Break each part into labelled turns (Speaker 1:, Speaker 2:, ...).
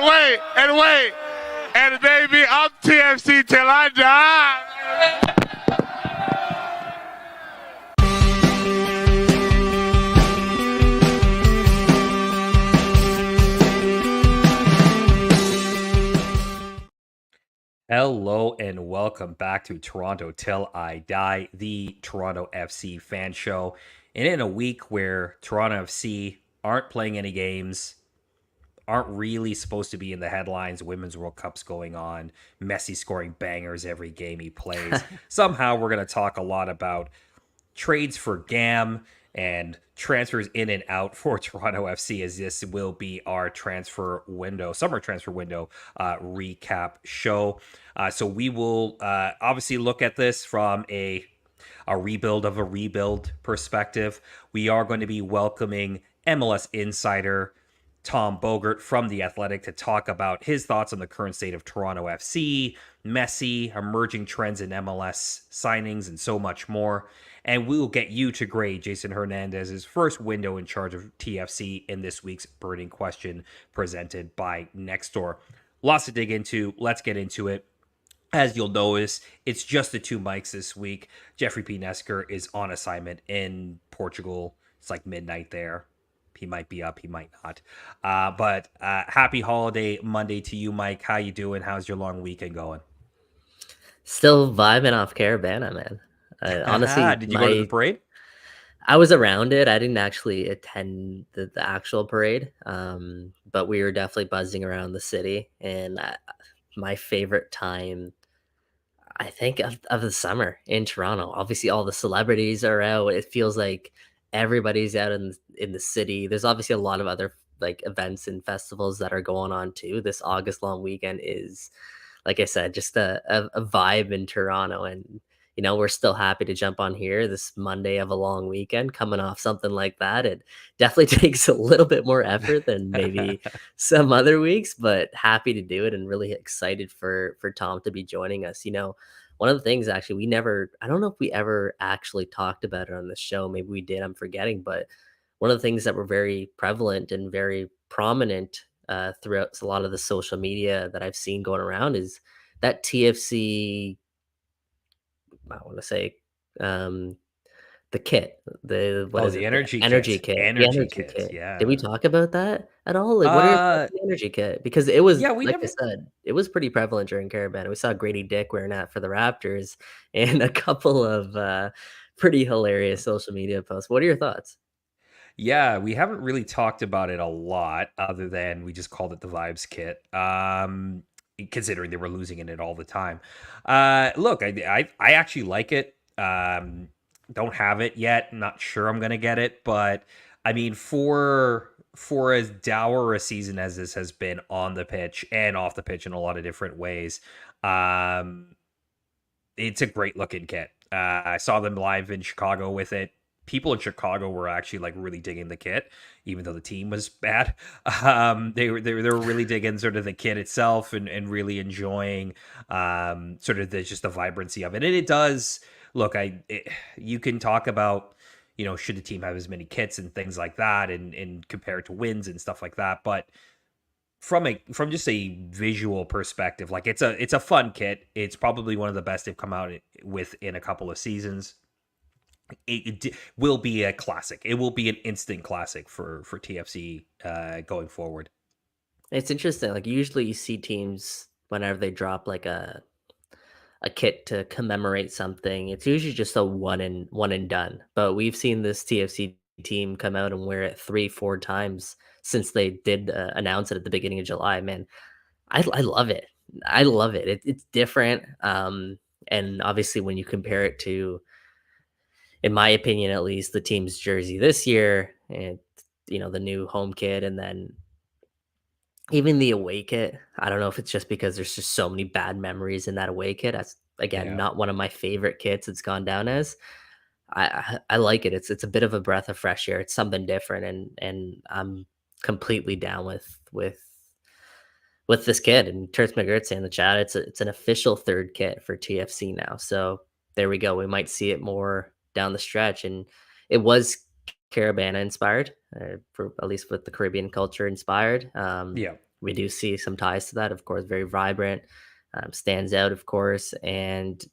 Speaker 1: wait. And baby, I'm TFC till I die.
Speaker 2: Hello and welcome back to Toronto Till I Die, the Toronto FC fan show. And in a week where Toronto FC aren't playing any games, aren't really supposed to be in the headlines, Women's World Cup's going on, Messi scoring bangers every game he plays, somehow we're going to talk a lot about trades for GAM and transfers in and out for Toronto FC, as this will be our summer transfer window recap show. So we will obviously look at this from a rebuild of a rebuild perspective. We are going to be welcoming MLS insider Tom Bogert from The Athletic to talk about his thoughts on the current state of Toronto FC, Messi, emerging trends in MLS signings, and so much more. And we will get you to grade Jason Hernandez's first window in charge of TFC in this week's burning question presented by Nextdoor. Lots to dig into. Let's get into it. As you'll notice, it's just the two mics this week. Jeffrey P. Nesker is on assignment in Portugal. It's like midnight there. He might be up, he might not. But happy holiday Monday to you, Mike. How you doing? How's your long weekend going?
Speaker 3: Still vibing off Caravana, man. Honestly,
Speaker 2: did you go to the parade?
Speaker 3: I was around it. I didn't actually attend the actual parade, but we were definitely buzzing around the city. And my favorite time, I think, of the summer in Toronto. Obviously, all the celebrities are out. It feels like everybody's out in the city. There's obviously a lot of other like events and festivals that are going on too. This August long weekend is, like I said, just a vibe in Toronto. And, we're still happy to jump on here this Monday of a long weekend coming off something like that. It definitely takes a little bit more effort than maybe some other weeks, but happy to do it and really excited for Tom to be joining us. One of the things actually I don't know if we ever actually talked about it on the show. Maybe we did, I'm forgetting, but one of the things that were very prevalent and very prominent throughout a lot of the social media that I've seen going around is that TFC, I want to say, the kit,
Speaker 2: the energy
Speaker 3: kit, the
Speaker 2: energy
Speaker 3: energy
Speaker 2: kits,
Speaker 3: kit.
Speaker 2: yeah.
Speaker 3: Did we talk about that at all? Like, what are your thoughts on the energy kit? Because it was,
Speaker 2: Yeah, we
Speaker 3: like I
Speaker 2: never.
Speaker 3: said, it was pretty prevalent during Caravana. We saw Grady Dick wearing that for the Raptors, and a couple of pretty hilarious social media posts. What are your thoughts?
Speaker 2: Yeah, we haven't really talked about it a lot, other than we just called it the Vibes Kit. Considering they were losing in it all the time. Look, I actually like it. Don't have it yet. Not sure I'm gonna get it, but I mean, for as dour a season as this has been on the pitch and off the pitch in a lot of different ways, um, it's a great looking kit. I saw them live in Chicago with it. People in Chicago were actually like really digging the kit, even though the team was bad. They were really digging sort of the kit itself and really enjoying sort of just the vibrancy of it. And it does look. You can talk about, should the team have as many kits and things like that, and compare it to wins and stuff like that, but from just a visual perspective, like it's a fun kit. It's probably one of the best they've come out with in a couple of seasons. It will be a classic. It will be an instant classic for TFC going forward.
Speaker 3: It's interesting. Like usually you see teams whenever they drop like a kit to commemorate something, it's usually just a one and done. But we've seen this TFC team come out and wear it 3-4 times since they did announce it at the beginning of July. Man, I love it. I love it. It's different. And obviously when you compare it to, in my opinion at least, the team's jersey this year, and the new home kit, and then even the away kit, I don't know if it's just because there's just so many bad memories in that away kit. That's, again,
Speaker 2: Yeah.
Speaker 3: not one of my favorite kits it's gone down as. I like it. It's a bit of a breath of fresh air. It's something different, and I'm completely down with this kit. And Terz McGurt's in the chat. It's an official third kit for TFC now. So there we go. We might see it more down the stretch. And it was Caravana inspired, for at least with the Caribbean culture inspired.
Speaker 2: Yeah.
Speaker 3: we do see some ties to that. Of course, very vibrant, stands out, of course. And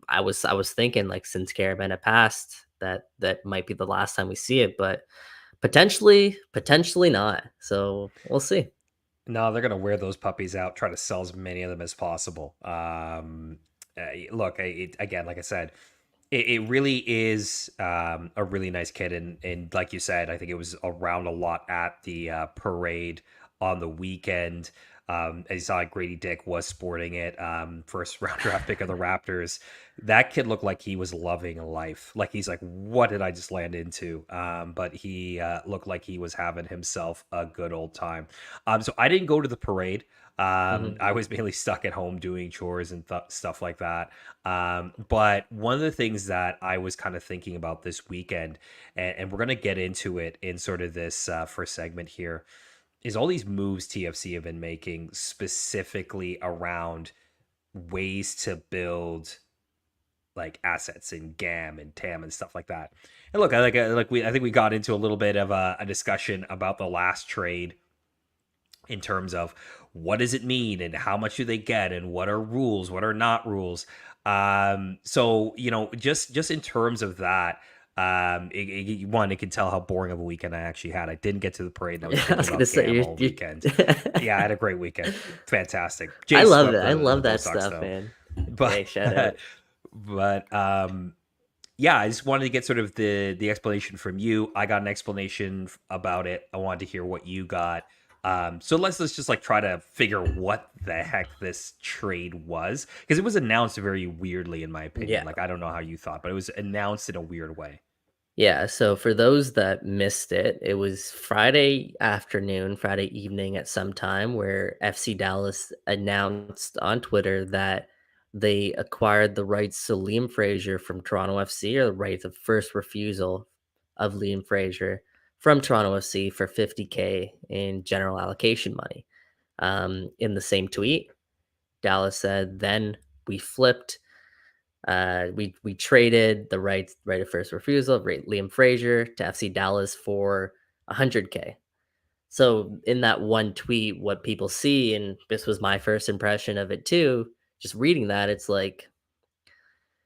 Speaker 3: I was thinking like since Caravana passed, that might be the last time we see it, but potentially not. So we'll see.
Speaker 2: No, they're gonna wear those puppies out, try to sell as many of them as possible. Look, again, like I said, it really is a really nice kid, and like you said, I think it was around a lot at the parade on the weekend. As you saw, Grady Dick was sporting it. First round draft pick of the Raptors. That kid looked like he was loving life. Like he's like, what did I just land into? But he looked like he was having himself a good old time. So I didn't go to the parade.
Speaker 3: Mhm.
Speaker 2: I was mainly stuck at home doing chores and stuff like that. But one of the things that I was kind of thinking about this weekend, and we're going to get into it in sort of this first segment here, is all these moves TFC have been making specifically around ways to build like assets in GAM and TAM and stuff like that. And look, I think we got into a little bit of a discussion about the last trade in terms of what does it mean and how much do they get and what are rules, what are not rules. So just in terms of that, one, it can tell how boring of a weekend I actually had. I didn't get to the parade, and I was
Speaker 3: Yeah, I
Speaker 2: thinking
Speaker 3: was gonna
Speaker 2: about
Speaker 3: say
Speaker 2: GAM
Speaker 3: you're,
Speaker 2: all
Speaker 3: you're
Speaker 2: weekend. Yeah, I had a great weekend. Fantastic.
Speaker 3: I
Speaker 2: Jay
Speaker 3: love
Speaker 2: swept
Speaker 3: it. I
Speaker 2: the
Speaker 3: love
Speaker 2: Bo
Speaker 3: that
Speaker 2: Sox
Speaker 3: stuff,
Speaker 2: though,
Speaker 3: man.
Speaker 2: but
Speaker 3: Hey, shout out.
Speaker 2: but yeah, I just wanted to get sort of the explanation from you. I got an explanation about it. I wanted to hear what you got. So let's just like try to figure what the heck this trade was, because it was announced very weirdly, in my opinion.
Speaker 3: Yeah.
Speaker 2: Like I don't know how you thought, but it was announced in a weird way.
Speaker 3: Yeah, so for those that missed it, it was Friday afternoon, Friday evening at some time where FC Dallas announced on Twitter that they acquired the rights to Liam Fraser from Toronto FC, or the right of first refusal of Liam Fraser from Toronto FC for 50K in general allocation money. In the same tweet, Dallas said, then we flipped, we traded the right of first refusal of Liam Fraser to FC Dallas for 100K. So in that one tweet, what people see, and this was my first impression of it too, just reading that, it's like,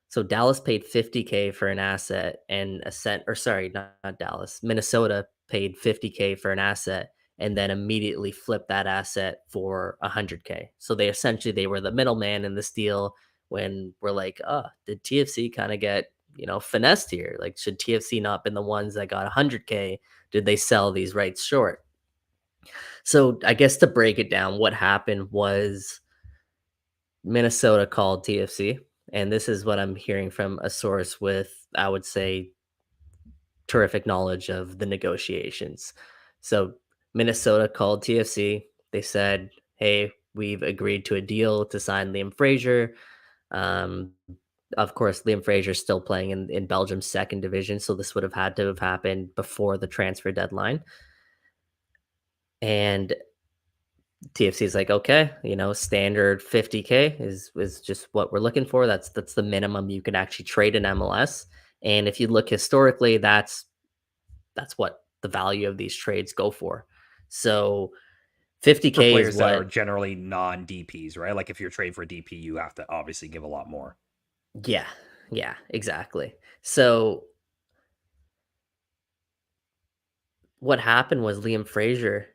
Speaker 3: so Dallas paid 50K for an asset and a cent, or sorry, not Dallas, Minnesota paid 50K for an asset and then immediately flipped that asset for 100K. So they were the middleman in this deal when we're like, oh, did TFC kind of get, finessed here? Like, should TFC not been the ones that got 100K? Did they sell these rights short? So I guess to break it down, what happened was Minnesota called TFC, and this is what I'm hearing from a source with, I would say, terrific knowledge of the negotiations. So Minnesota called TFC. They said, "Hey, we've agreed to a deal to sign Liam Fraser." Um, of course, Liam Fraser is still playing in Belgium's second division, so this would have had to have happened before the transfer deadline. And TFC is like, okay, standard 50K is just what we're looking for. That's the minimum you can actually trade in MLS. And if you look historically, that's what the value of these trades go for. So
Speaker 2: For
Speaker 3: 50K is
Speaker 2: players that are
Speaker 3: what,
Speaker 2: generally non DPS, right? Like if you're trading for DP, you have to obviously give a lot more.
Speaker 3: yeah, yeah, exactly. So what happened was Liam Fraser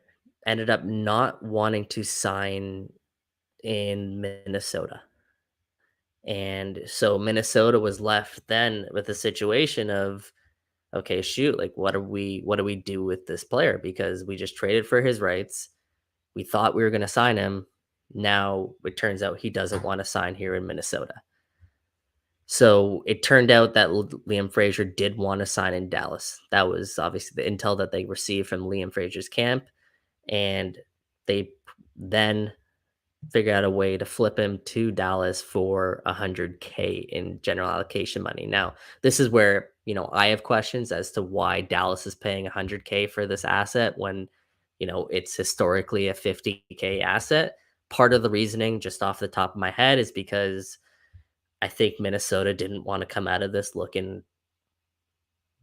Speaker 3: ended up not wanting to sign in Minnesota. And so Minnesota was left then with a situation of, okay, shoot, like what do we do with this player? Because we just traded for his rights. We thought we were going to sign him. Now it turns out he doesn't want to sign here in Minnesota. So it turned out that Liam Fraser did want to sign in Dallas. That was obviously the intel that they received from Liam Fraser's camp. And they then figure out a way to flip him to Dallas for 100K in general allocation money. Now, this is where, I have questions as to why Dallas is paying 100K for this asset when, it's historically a 50K asset. Part of the reasoning, just off the top of my head, is because I think Minnesota didn't want to come out of this looking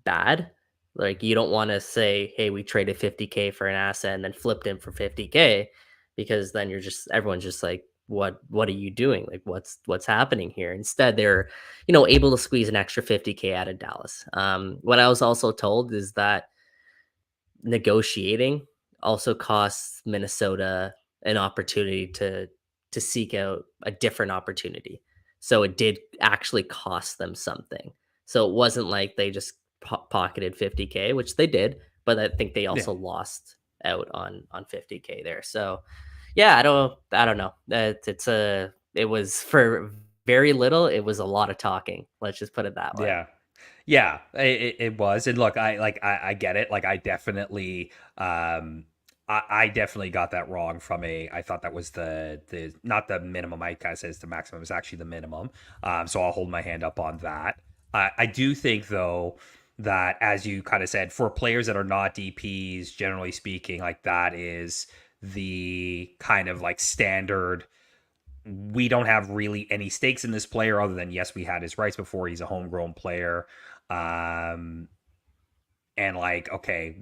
Speaker 3: bad. Like, you don't want to say, hey, we traded 50K for an asset and then flipped him for 50K. because then everyone's just like, what are you doing? Like, what's happening here? Instead, they're able to squeeze an extra 50K out of Dallas. What I was also told is that negotiating also costs Minnesota an opportunity to seek out a different opportunity. So it did actually cost them something. So it wasn't like they just pocketed 50K, which they did, but I think they
Speaker 2: Yeah.
Speaker 3: also lost out on 50K there. So yeah, I don't know. It was for very little. It was a lot of talking. Let's just put it that way.
Speaker 2: Yeah. Yeah, it was. And look, I get it. Like I definitely I definitely got that wrong from I thought that was the not the minimum. I kind of says the maximum. It was actually the minimum. So I'll hold my hand up on that. I do think though that, as you kind of said, for players that are not DPs, generally speaking, like that is the kind of like standard. We don't have really any stakes in this player other than, yes, we had his rights before. He's a homegrown player. Um, and like, okay,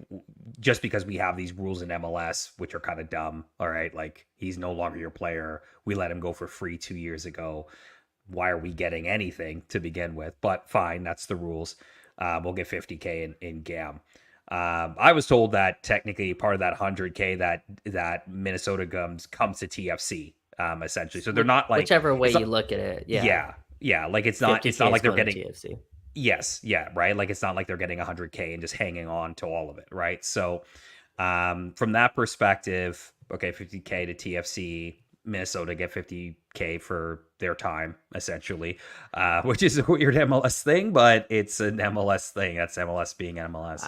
Speaker 2: just because we have these rules in MLS, which are kind of dumb, all right, like he's no longer your player. We let him go for free 2 years ago. Why are we getting anything to begin with? But fine, that's the rules. We'll get 50K in GAM. I was told that technically part of that 100K that Minnesota comes to TFC, essentially. So they're not like,
Speaker 3: Whichever way
Speaker 2: it's
Speaker 3: you
Speaker 2: not,
Speaker 3: look at it, yeah.
Speaker 2: yeah, like it's
Speaker 3: 50K
Speaker 2: not
Speaker 3: is
Speaker 2: like they're
Speaker 3: going to
Speaker 2: getting,
Speaker 3: TFC.
Speaker 2: yes, yeah, right. Like it's not like they're getting 100K and just hanging on to all of it, right? So from that perspective, okay, 50K to TFC, Minnesota get 50K for their time, essentially, which is a weird MLS thing, but it's an MLS thing. That's MLS being MLS.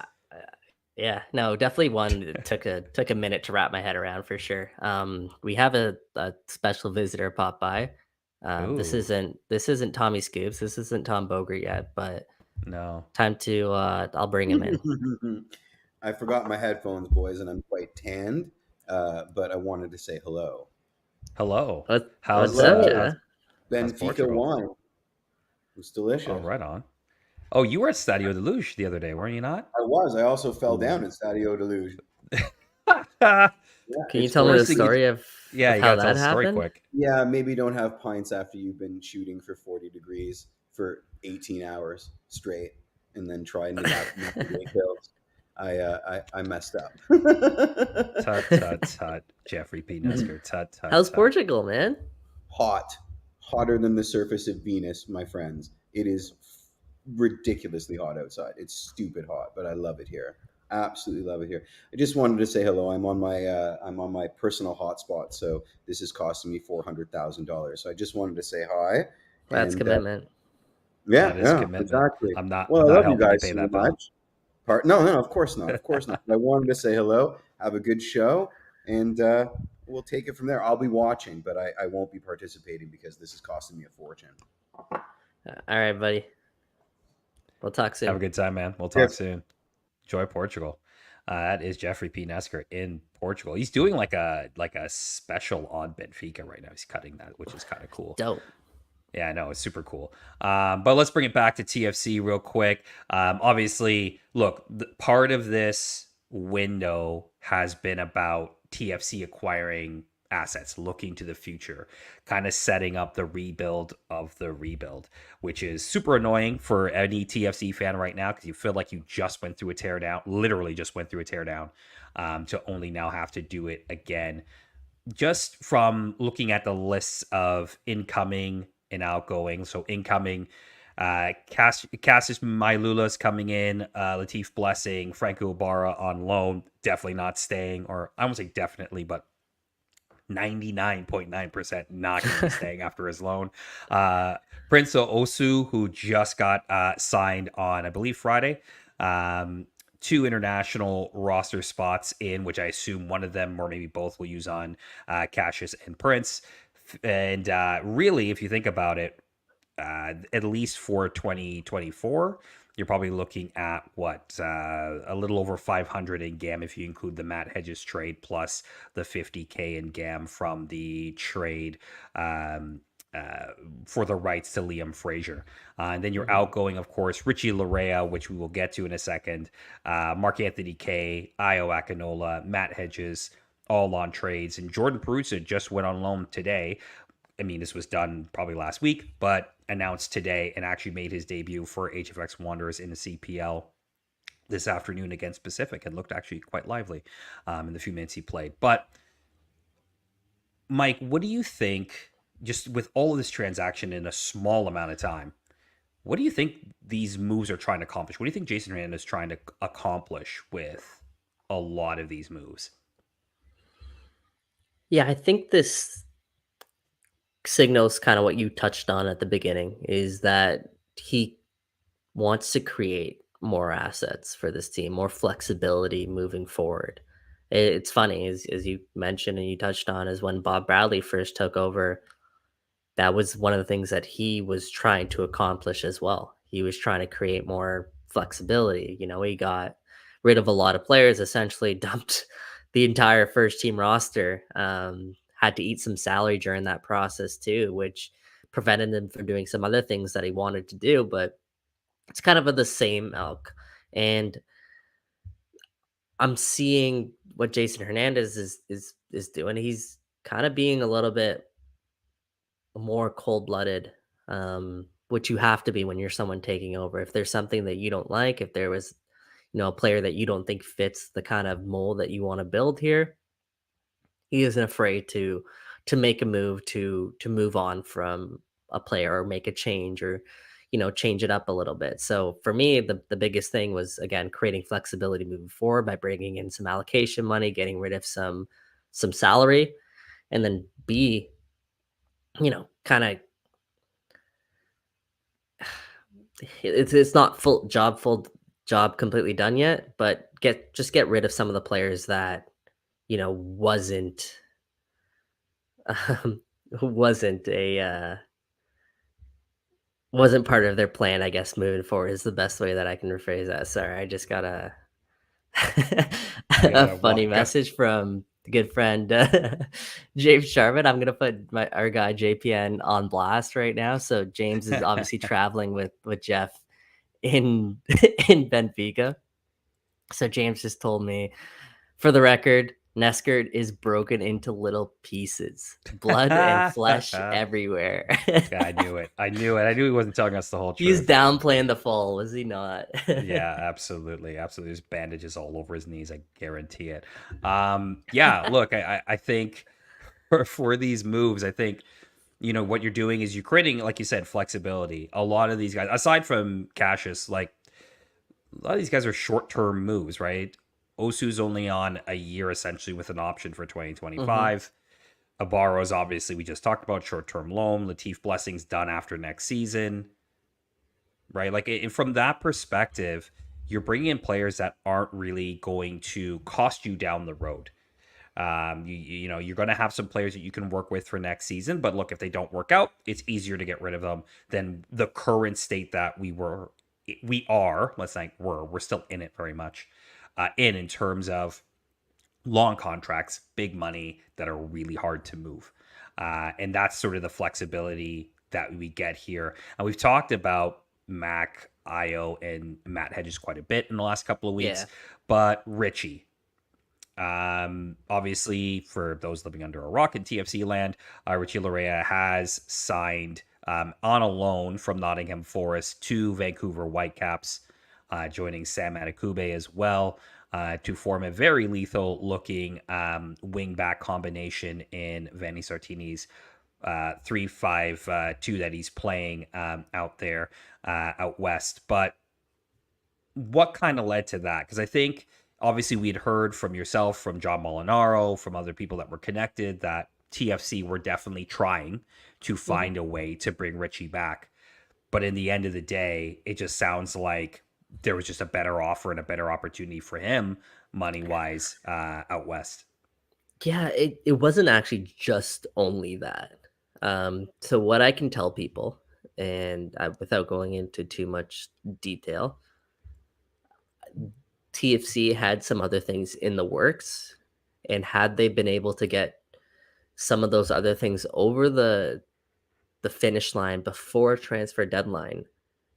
Speaker 3: Yeah, no, definitely one that took a minute to wrap my head around for sure. We have a special visitor pop by. This
Speaker 2: Ooh,
Speaker 3: isn't Tommy Scoops. This isn't Tom Bogert yet, but
Speaker 2: no.
Speaker 3: time to I'll bring him in.
Speaker 4: I forgot my headphones, boys, and I'm quite tanned. But I wanted to say hello.
Speaker 2: Hello.
Speaker 3: What's up,
Speaker 4: Hello.
Speaker 3: Jenna?
Speaker 4: Benfica
Speaker 2: Portugal?
Speaker 4: wine. It's
Speaker 2: Oh,
Speaker 4: delicious.
Speaker 2: right on. Oh, you were at Stadio de Luge the other day, weren't you not?
Speaker 4: I was. I also fell
Speaker 2: Ooh.
Speaker 4: down at Stadio Deluge. Yeah,
Speaker 3: Can you
Speaker 4: it's
Speaker 3: tell me the
Speaker 2: First thing you,
Speaker 3: story
Speaker 2: yeah,
Speaker 3: of
Speaker 2: you
Speaker 3: how
Speaker 2: gotta tell
Speaker 3: that
Speaker 2: the story
Speaker 3: happened?
Speaker 2: quick.
Speaker 4: yeah. Maybe don't have pints after you've been shooting for 40 degrees for 18 hours straight, and then try and navigate hills. I messed up.
Speaker 2: Tut, tut, tut. Jeffrey P. Nesker. Tut, tut,
Speaker 3: How's
Speaker 2: tut.
Speaker 3: Portugal, man?
Speaker 4: Hot, hotter than the surface of Venus, my friends. It is ridiculously hot outside. It's stupid hot, but I love it here. Absolutely love it here. I just wanted to say hello. I'm on my personal hotspot, so this is costing me $400,000. So I just wanted to say hi,
Speaker 3: That's
Speaker 4: and
Speaker 3: commitment.
Speaker 2: That is
Speaker 4: yeah,
Speaker 2: commitment.
Speaker 4: exactly.
Speaker 2: I'm not
Speaker 4: Well,
Speaker 2: I'm
Speaker 4: I
Speaker 2: not
Speaker 4: love you
Speaker 2: helping you
Speaker 4: guys
Speaker 2: pay
Speaker 4: so
Speaker 2: that bill.
Speaker 4: much. No, no, of course not, of course not. I wanted to say hello. Have a good show, and we'll take it from there. I'll be watching, but I won't be participating because this is costing me a fortune.
Speaker 3: All right, buddy. We'll talk
Speaker 2: Have a
Speaker 3: soon.
Speaker 2: good time, man. We'll talk
Speaker 4: Cheers.
Speaker 2: soon. Enjoy Portugal. That is Jeffrey P. Nesker in Portugal. He's doing like a special on Benfica right now. He's cutting that, which is kind of cool.
Speaker 3: Dope.
Speaker 2: Yeah, I know, it's super cool. But let's bring it back to TFC real quick. Obviously, look, part of this window has been about TFC acquiring assets, looking to the future, kind of setting up the rebuild of the rebuild, which is super annoying for any TFC fan right now because you feel like you just went through a teardown, literally just went through a teardown, to only now have to do it again. Just from looking at the lists of incoming and outgoing. So incoming, Cassius Mailula's coming in, Latif Blessing, Franco Ibarra on loan, definitely not staying, or I won't say definitely, but 99.9% not going to be staying after his loan. Prince Osu, who just got signed on, I believe, Friday. Two international roster spots in, which I assume one of them or maybe both will use on Cassius and Prince. And really, if you think about it, at least for 2024, you're probably looking at what, a little over 500 in GAM if you include the Matt Hedges trade plus the 50K in GAM from the trade for the rights to Liam Fraser. And then you're outgoing, of course, Richie Lareya, which we will get to in a second, Mark Anthony K, Io Akinola, Matt Hedges, all on trades. And Jordan Perusa just went on loan today. I mean, this was done probably last week, but announced today and actually made his debut for HFX Wanderers in the CPL this afternoon against Pacific and looked actually quite lively in the few minutes he played. But Mike, what do you think, just with all of this transaction in a small amount of time, what do you think these moves are trying to accomplish? What do you think Jason Hernandez is trying to accomplish with a lot of these moves?
Speaker 3: Yeah, I think this signals kind of what you touched on at the beginning, is that he wants to create more assets for this team, more flexibility moving forward. It's funny, as you mentioned and you touched on, is when Bob Bradley first took over, that was one of the things that he was trying to accomplish as well. He was trying to create more flexibility. He got rid of a lot of players, essentially dumped the entire first team roster, had to eat some salary during that process too, which prevented him from doing some other things that he wanted to do. But it's kind of the same ilk. And I'm seeing what Jason Hernandez is doing. He's kind of being a little bit more cold-blooded, which you have to be when you're someone taking over. If there's something that you don't like, if there was, a player that you don't think fits the kind of mold that you want to build here, he isn't afraid to make a move to move on from a player or make a change or change it up a little bit. So for me, the biggest thing was, again, creating flexibility moving forward by bringing in some allocation money, getting rid of some salary, and then B, kind of, it's not full job completely done yet, but get rid of some of the players that wasn't um, wasn't a wasn't part of their plan, I guess. Moving forward is the best way that I can rephrase that. Sorry, I just got a
Speaker 2: You
Speaker 3: a
Speaker 2: gotta
Speaker 3: funny
Speaker 2: walk up.
Speaker 3: message from good friend James Sharman. I'm gonna put our guy JPN on blast right now. So James is obviously traveling with Jeff in in Benfica. So James just told me, for the record, Neskert is broken into little pieces, blood and flesh everywhere.
Speaker 2: Yeah, I knew it. I knew he wasn't telling us the whole truth.
Speaker 3: He's downplaying the fall, was he not?
Speaker 2: Yeah, absolutely. There's bandages all over his knees. I guarantee it. Yeah, look, I think for these moves, I think, what you're doing is you're creating, like you said, flexibility. A lot of these guys, aside from Cassius, like a lot of these guys are short-term moves, right? Osu's only on a year essentially with an option for 2025. Abaro's obviously, we just talked about, short-term loan. Latif Blessing's done after next season, right? Like, from that perspective, you're bringing in players that aren't really going to cost you down the road. You're going to have some players that you can work with for next season, but look, if they don't work out, it's easier to get rid of them than the current state that we're still in it very much, in terms of long contracts, big money that are really hard to move. And that's sort of the flexibility that we get here. And we've talked about Mac, Io, and Matt Hedges quite a bit in the last couple of weeks,
Speaker 3: Yeah.
Speaker 2: but Richie, obviously, for those living under a rock in TFC land, Richie Lareya has signed on a loan from Nottingham Forest to Vancouver Whitecaps, joining Sam Adekugbe as well, to form a very lethal looking wing-back combination in Vanni Sartini's 3-5-2 that he's playing out there out west. But what kind of led to that? Because I think obviously we'd heard from yourself, from John Molinaro, from other people that were connected, that TFC were definitely trying to find a way to bring Richie back. But in the end of the day, it just sounds like there was just a better offer and a better opportunity for him money-wise out west.
Speaker 3: Yeah, it wasn't actually just only that. So what I can tell people, and without going into too much detail, TFC had some other things in the works, and had they been able to get some of those other things over the finish line before transfer deadline,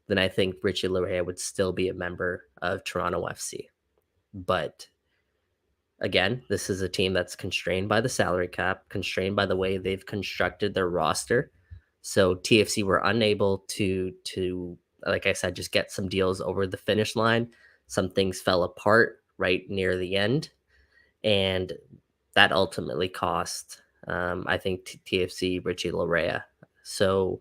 Speaker 3: then I think Richie Lareya would still be a member of Toronto FC. But again, this is a team that's constrained by the salary cap, constrained by the way they've constructed their roster. So TFC were unable to like I said, just get some deals over the finish line. Some things fell apart right near the end, and that ultimately cost, I think, TFC Richie Lareya. So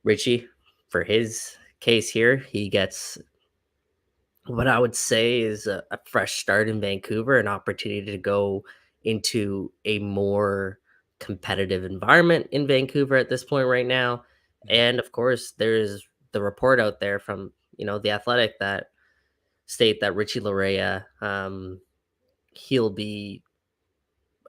Speaker 3: Richie, for his case here, he gets what I would say is a fresh start in Vancouver, an opportunity to go into a more competitive environment in Vancouver at this point right now. And of course, there's the report out there from, the Athletic that state that Richie Lareya, he'll be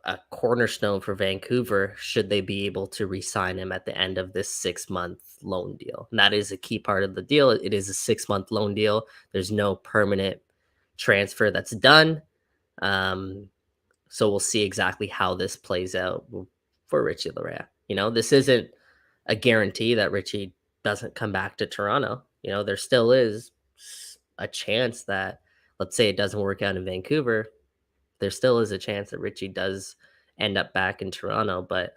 Speaker 3: a cornerstone for Vancouver should they be able to re-sign him at the end of this 6-month loan deal. And that is a key part of the deal. It is a 6-month loan deal. There's no permanent transfer that's done. So we'll see exactly how this plays out for Richie Lareya. This isn't a guarantee that Richie doesn't come back to Toronto. There still is a chance that, let's say it doesn't work out in Vancouver, there still is a chance that Richie does end up back in Toronto. But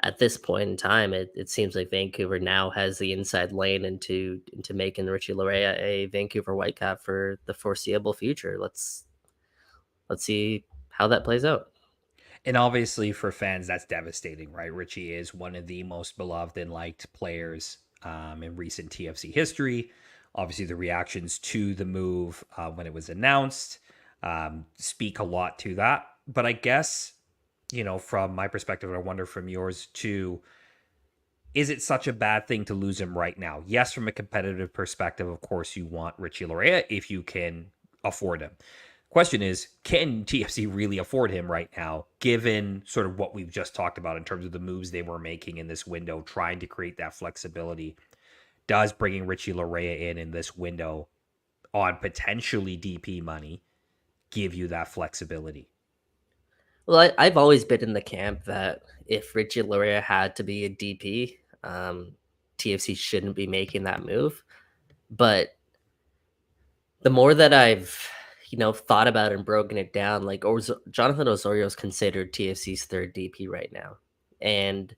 Speaker 3: at this point in time, it seems like Vancouver now has the inside lane into making Richie Lareya a Vancouver Whitecap for the foreseeable future. Let's see how that plays out.
Speaker 2: And obviously for fans, that's devastating, right? Richie is one of the most beloved and liked players in recent TFC history. Obviously, the reactions to the move when it was announced speak a lot to that. But I guess, from my perspective, I wonder from yours too, is it such a bad thing to lose him right now? Yes, from a competitive perspective, of course, you want Richie Lareya if you can afford him. Question is, can TFC really afford him right now, given sort of what we've just talked about in terms of the moves they were making in this window, trying to create that flexibility? Does bringing Richie Lareya in this window on potentially DP money give you that flexibility?
Speaker 3: Well, I've always been in the camp that if Richie Lareya had to be a DP, TFC shouldn't be making that move. But the more that I've thought about it and broken it down, like Jonathan Osorio is considered TFC's third DP right now, and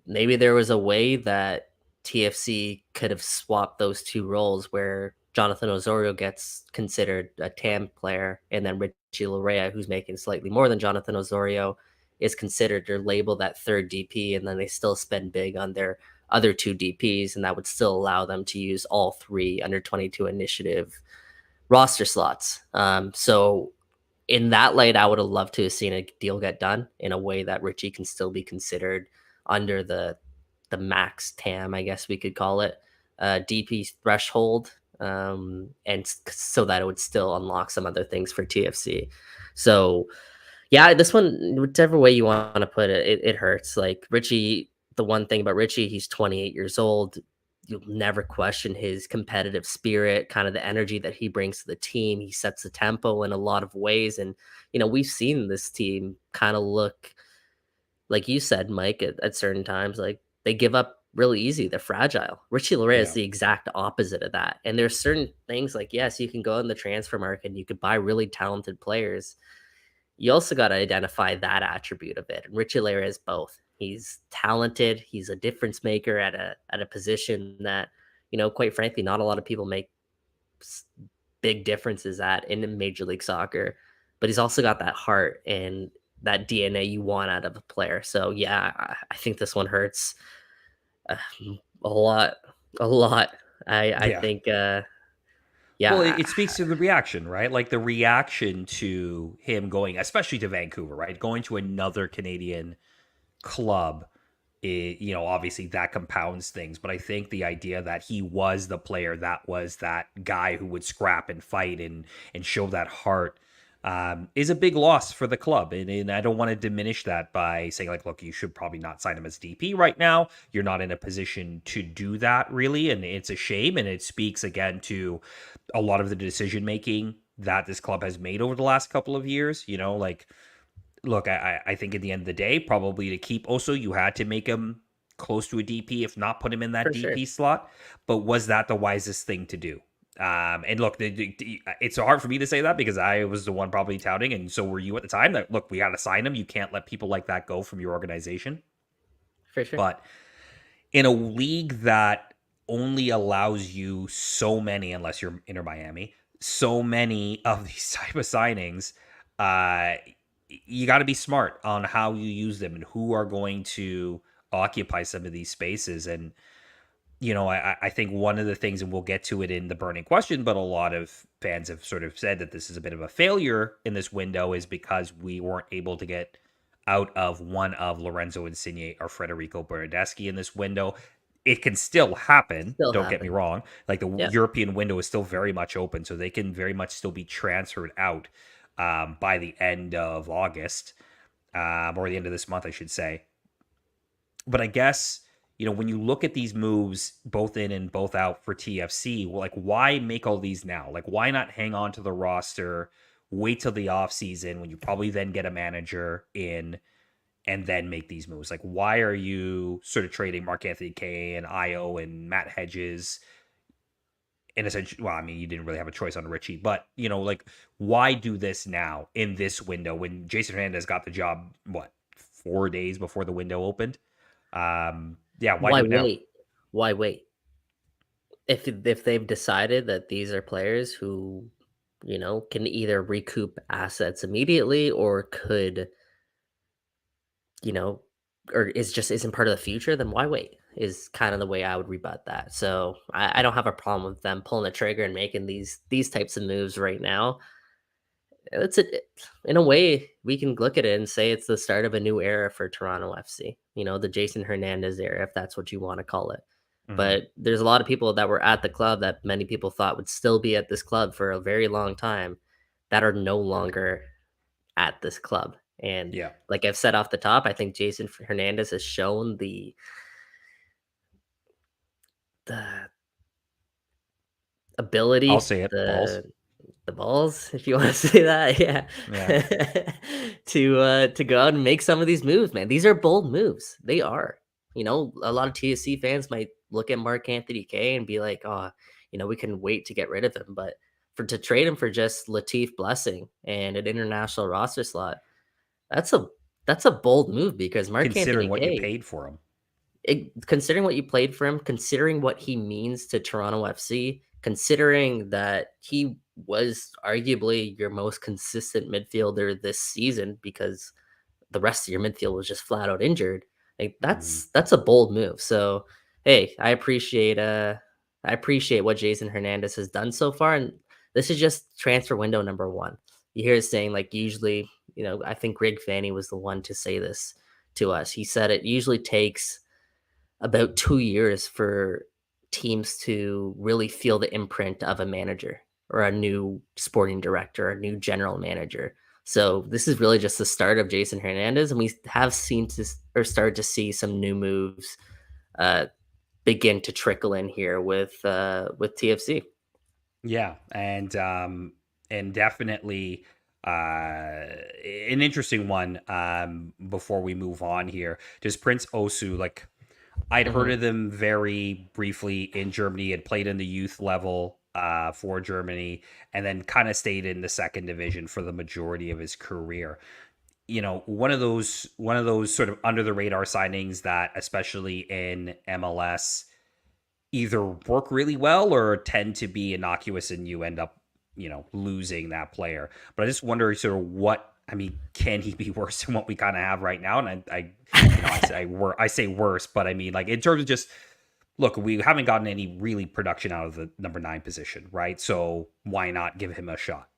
Speaker 3: maybe there was a way that TFC could have swapped those two roles where Jonathan Osorio gets considered a TAM player, and then Richie Lareya, who's making slightly more than Jonathan Osorio, is considered or labeled that third DP, and then they still spend big on their other two DPs, and that would still allow them to use all three under 22 initiative roster slots. So in that light, I would have loved to have seen a deal get done in a way that Richie can still be considered under the max TAM, I guess we could call it, DP threshold, and so that it would still unlock some other things for TFC. So yeah, this one, whichever way you want to put it, it hurts. Like Richie, the one thing about Richie, he's 28 years old. You'll never question his competitive spirit, kind of the energy that he brings to the team. He sets the tempo in a lot of ways. And, we've seen this team kind of look, like you said, Mike, at certain times, like they give up really easy. They're fragile. Richie Lareya is the exact opposite of that. And there's certain things like, yes, you can go in the transfer market and you could buy really talented players. You also got to identify that attribute of it. And Richie Lareya is both. He's talented. He's a difference maker at a position that, quite frankly, not a lot of people make big differences at in Major League Soccer. But he's also got that heart and that DNA you want out of a player. So yeah, I think this one hurts a lot. I think. Yeah.
Speaker 2: Well, it speaks to the reaction, right? Like the reaction to him going, especially to Vancouver, right? Going to another Canadian club, obviously that compounds things. But I think the idea that he was the player, that was that guy who would scrap and fight and show that heart, is a big loss for the club. And I don't want to diminish that by saying, like, look, you should probably not sign him as DP right now. You're not in a position to do that, really. And it's a shame. And it speaks, again, to a lot of the decision making that this club has made over the last couple of years. Look, I think at the end of the day, probably to keep Oso, you had to make him close to a DP, if not put him in that
Speaker 3: For
Speaker 2: DP
Speaker 3: sure.
Speaker 2: slot. But was that the wisest thing to do? And look, it's hard for me to say that because I was the one probably touting, and so were you at the time. That look, we got to sign him. You can't let people like that go from your organization.
Speaker 3: For sure.
Speaker 2: But in a league that only allows you so many, unless you're Inter Miami, so many of these type of signings, uh, you got to be smart on how you use them and who are going to occupy some of these spaces. And I think one of the things, and we'll get to it in the burning question, but a lot of fans have sort of said that this is a bit of a failure in this window is because we weren't able to get out of one of Lorenzo Insigne or Federico Bernardeschi in this window. It can still happen.
Speaker 3: Still
Speaker 2: Don't get me
Speaker 3: happen.
Speaker 2: wrong. Like the
Speaker 3: Yeah.
Speaker 2: European window is still very much open, so they can very much still be transferred out by the end of August, or the end of this month, I should say. But I guess, when you look at these moves, both in and both out for TFC, well, like, why make all these now? Like, why not hang on to the roster, wait till the offseason when you probably then get a manager in and then make these moves? Like, why are you sort of trading Mark Anthony Kaye and Io and Matt Hedges? In a sense, well, I mean, you didn't really have a choice on Richie, but, like, why do this now in this window when Jason Hernandez got the job, 4 days before the window opened? Yeah, why
Speaker 3: Why
Speaker 2: do it now?
Speaker 3: wait? Why wait? If they've decided that these are players who, can either recoup assets immediately or could, you know, or isn't part of the future, then why wait? Is kind of the way I would rebut that. So I don't have a problem with them pulling the trigger and making these types of moves right now. In a way, we can look at it and say it's the start of a new era for Toronto FC. The Jason Hernandez era, if that's what you want to call it.
Speaker 2: Mhm.
Speaker 3: But there's a lot of people that were at the club that many people thought would still be at this club for a very long time that are no longer at this club. And
Speaker 2: Yeah,
Speaker 3: like I've said off the top, I think Jason Hernandez has shown the
Speaker 2: I'll
Speaker 3: ability,
Speaker 2: say it. Balls.
Speaker 3: the balls, if you want to say that, yeah,
Speaker 2: Yeah.
Speaker 3: to go out and make some of these moves, man. These are bold moves. They are. A lot of TSC fans might look at Mark Anthony Kaye and be like, "Oh, we can wait to get rid of him," but to trade him for just Latif Blessing and an international roster slot, that's a that's a bold move because Mark
Speaker 2: Considering
Speaker 3: Anthony
Speaker 2: what you
Speaker 3: Kaye,
Speaker 2: paid for him.
Speaker 3: considering what you played for him, considering what he means to Toronto FC, considering that he was arguably your most consistent midfielder this season because the rest of your midfield was just flat out injured. Like
Speaker 2: Mhm.
Speaker 3: that's a bold move. So hey, I appreciate what Jason Hernandez has done so far, and this is just transfer window number one. You hear it saying like usually, I think Greg Fanny was the one to say this to us. He said it usually takes about 2 years for teams to really feel the imprint of a manager or a new sporting director, a new general manager. So this is really just the start of Jason Hernandez, and we have seen or started to see some new moves uh, begin to trickle in here with TFC.
Speaker 2: Yeah, and definitely an interesting one. Before we move on here, just Prince Osu. Like, I'd heard
Speaker 3: Mhm.
Speaker 2: of them very briefly in Germany. Had played in the youth level for Germany, and then kind of stayed in the second division for the majority of his career. One of those sort of under the radar signings that, especially in MLS, either work really well or tend to be innocuous, and you end up, losing that player. But I just wonder sort of can he be worse than what we kind of have right now? And I say worse, but I mean, like, in terms of just look, we haven't gotten any really production out of the number 9 position, right? So why not give him a shot?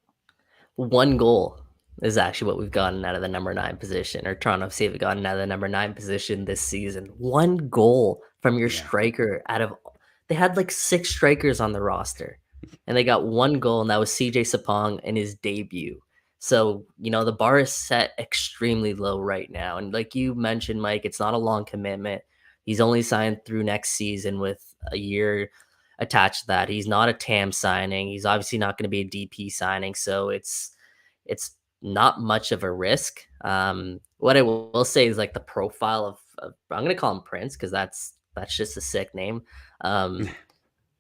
Speaker 3: One goal is actually what we've gotten out of the number 9 position, or Toronto FC have gotten out of the number 9 position this season. One goal from your
Speaker 2: Yeah.
Speaker 3: striker they had like 6 strikers on the roster, and they got one goal, and that was CJ Sapong in his debut. So, the bar is set extremely low right now. And like you mentioned, Mike, it's not a long commitment. He's only signed through next season with a year attached to that. He's not a TAM signing. He's obviously not going to be a DP signing. So it's not much of a risk. What I will say is like the profile of I'm going to call him Prince because that's just a sick name. Um,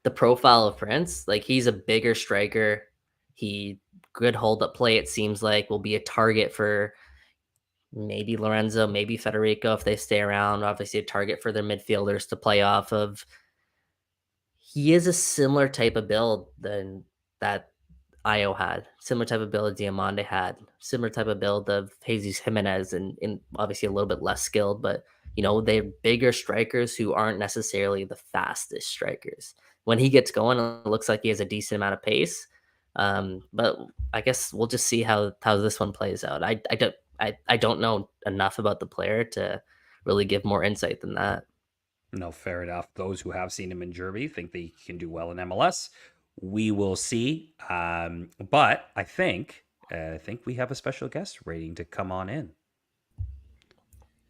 Speaker 3: the profile of Prince. Like, he's a bigger striker. He good hold up play. It seems like will be a target for maybe Lorenzo, maybe Federico if they stay around. Obviously, a target for their midfielders to play off of. He is a similar type of build than that Io had, similar type of build Diamande had, similar type of build of Jesus Jimenez, and obviously a little bit less skilled, but they're bigger strikers who aren't necessarily the fastest strikers. When he gets going, it looks like he has a decent amount of pace. But I guess we'll just see how this one plays out. I don't know enough about the player to really give more insight than that.
Speaker 2: No, fair enough. Those who have seen him in Derby think they can do well in MLS. We will see. But I think we have a special guest waiting to come on in.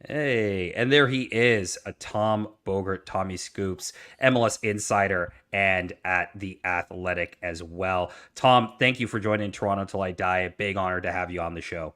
Speaker 2: Hey, and there he is, a Tom Bogert, Tommy Scoops, MLS insider, and at The Athletic as well. Tom, thank you for joining Toronto Till I Die. A big honor to have you on the show.